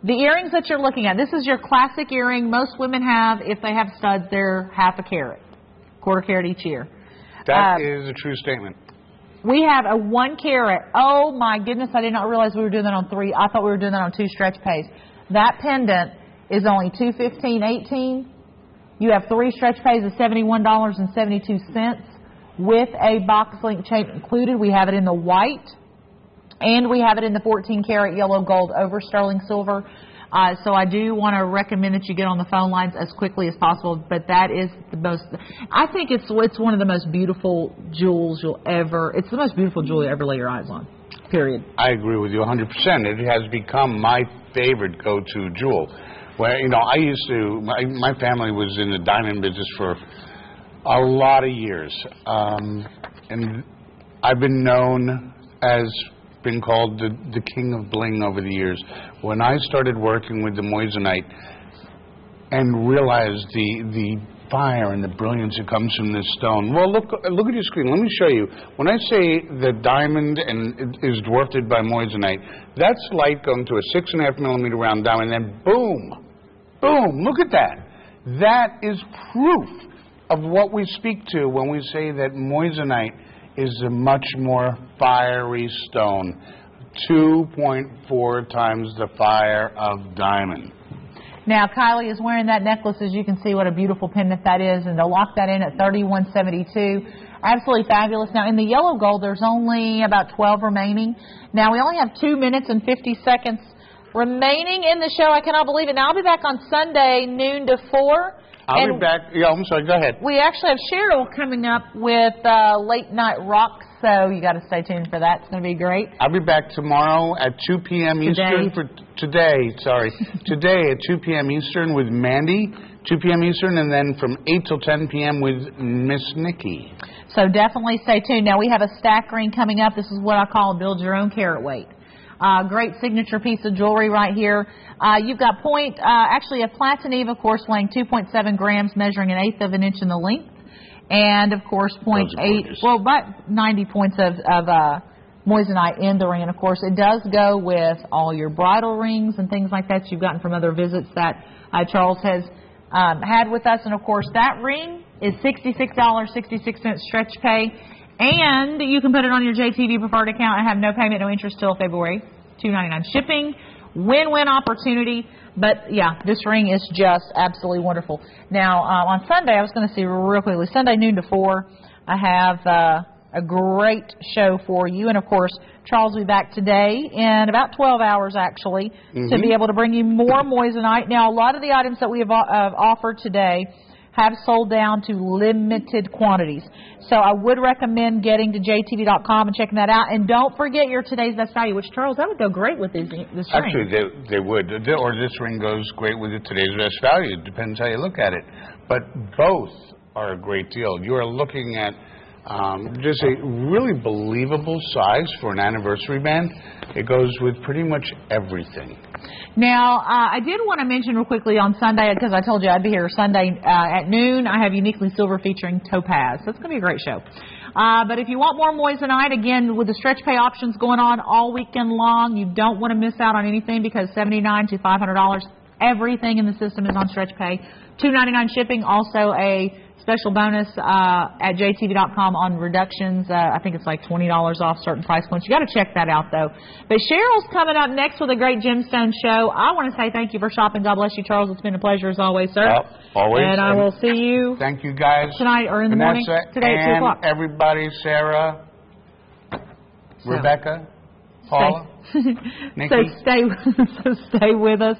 The earrings that you're looking at, this is your classic earring. Most women have, if they have studs, they're half a carat, quarter carat each ear. That is a true statement. We have a 1 carat. Oh my goodness, I did not realize we were doing that on 3. I thought we were doing that on 2 stretch pays. That pendant is only $215.18. You have 3 stretch pays of $71.72. With a box link chain included. We have it in the white, and we have it in the 14 karat yellow gold over sterling silver. So I do want to recommend that you get on the phone lines as quickly as possible. But that is the most. I think it's one of the most beautiful jewels you'll ever. It's the most beautiful jewel you ever lay your eyes on. Period. I agree with you 100%. It has become my favorite go-to jewel. Where I used to. My family was in the diamond business for a lot of years, and I've been known as being called the king of bling over the years. When I started working with the Moissanite and realized the fire and the brilliance that comes from this stone. Well, look at your screen. Let me show you. When I say the diamond and is dwarfed by Moissanite, that's light going to a 6.5 millimeter round diamond, and then boom, boom. Look at that. That is proof of what we speak to when we say that Moissanite is a much more fiery stone, 2.4 times the fire of diamond. Now, Kylie is wearing that necklace. As you can see, what a beautiful pendant that is, and they'll lock that in at $31.72. Absolutely fabulous. Now, in the yellow gold, there's only about 12 remaining. Now, we only have 2 minutes and 50 seconds remaining in the show. I cannot believe it. Now, I'll be back on Sunday, noon to 4. I'll be back. Yeah, I'm sorry. Go ahead. We actually have Cheryl coming up with Late Night Rock, so you got to stay tuned for that. It's going to be great. I'll be back tomorrow at 2 p.m. Eastern. Today at 2 p.m. Eastern with Mandy, 2 p.m. Eastern, and then from 8 till 10 p.m. with Miss Nikki. So definitely stay tuned. Now, we have a stack ring coming up. This is what I call build your own carat weight. Great signature piece of jewelry right here. You've got actually a platinum, of course, weighing 2.7 grams, measuring 1/8 of an inch in the length. And, of course, 0.8, well, about 90 points of Moissanite in the ring. And, of course, it does go with all your bridal rings and things like that you've gotten from other visits that Charles has had with us. And, of course, that ring is $66.66 stretch pay. And you can put it on your JTV preferred account and have no payment, no interest till February. $2.99 shipping. Win-win opportunity. But, yeah, this ring is just absolutely wonderful. Now, on Sunday, I was going to see real quickly, Sunday noon to 4, I have a great show for you. And, of course, Charles will be back today in about 12 hours, actually, to be able to bring you more Moissanite. Now, a lot of the items that we have offered today have sold down to limited quantities. So I would recommend getting to jtv.com and checking that out. And don't forget your today's best value, which, Charles, that would go great with this ring. Actually, they would. Or this ring goes great with today's best value. It depends how you look at it. But both are a great deal. You are looking at Just a really believable size for an anniversary band. It goes with pretty much everything. Now, I did want to mention real quickly on Sunday, because I told you I'd be here Sunday at noon, I have Uniquely Silver featuring Topaz. So it's going to be a great show. But if you want more Moissanite, again, with the stretch pay options going on all weekend long, you don't want to miss out on anything, because $79 to $500, everything in the system is on stretch pay. $2.99 shipping, also a special bonus at jtv.com on reductions. I think it's like $20 off certain price points. You got to check that out, though. But Cheryl's coming up next with a great gemstone show. I want to say thank you for shopping. God bless you, Charles. It's been a pleasure as always, sir. Always. And I will see you. Thank you, guys. Tonight or in the morning. Today at 2 o'clock. And everybody, Sarah, Rebecca, Paula, Nikki. So stay with us.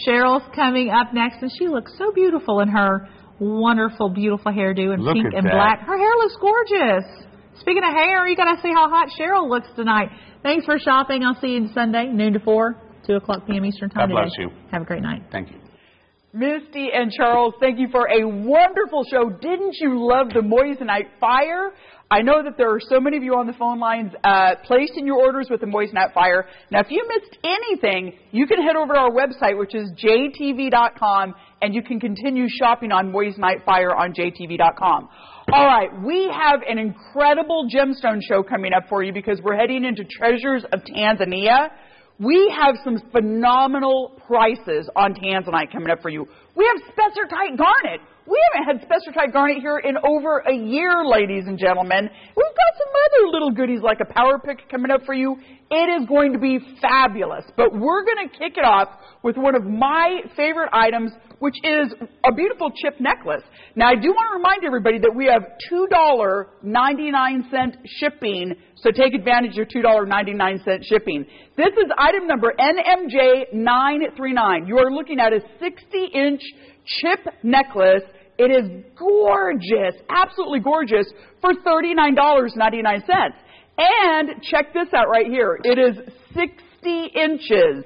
Cheryl's coming up next, and she looks so beautiful in her wonderful, beautiful hairdo in pink and black. Her hair looks gorgeous. Speaking of hair, you got to see how hot Cheryl looks tonight. Thanks for shopping. I'll see you Sunday, noon to 4, 2 o'clock p.m. Eastern Time. God bless you. Have a great night. Thank you. Misty and Charles, thank you for a wonderful show. Didn't you love the Moissanite Fire? I know that there are so many of you on the phone lines placing your orders with the Moissanite Fire. Now, if you missed anything, you can head over to our website, which is jtv.com, and you can continue shopping on Moissanite Fire on jtv.com. All right, we have an incredible gemstone show coming up for you because we're heading into Treasures of Tanzania. We have some phenomenal prices on Tanzanite coming up for you. We have spessartite garnet. We haven't had spessartite garnet here in over a year, ladies and gentlemen. We've got some other little goodies like a power pick coming up for you. It is going to be fabulous. But we're going to kick it off with one of my favorite items, which is a beautiful chip necklace. Now, I do want to remind everybody that we have $2.99 shipping, so take advantage of $2.99 shipping. This is item number NMJ939. You are looking at a 60-inch chip necklace. It is gorgeous, absolutely gorgeous, for $39.99. And check this out right here. It is 60 inches.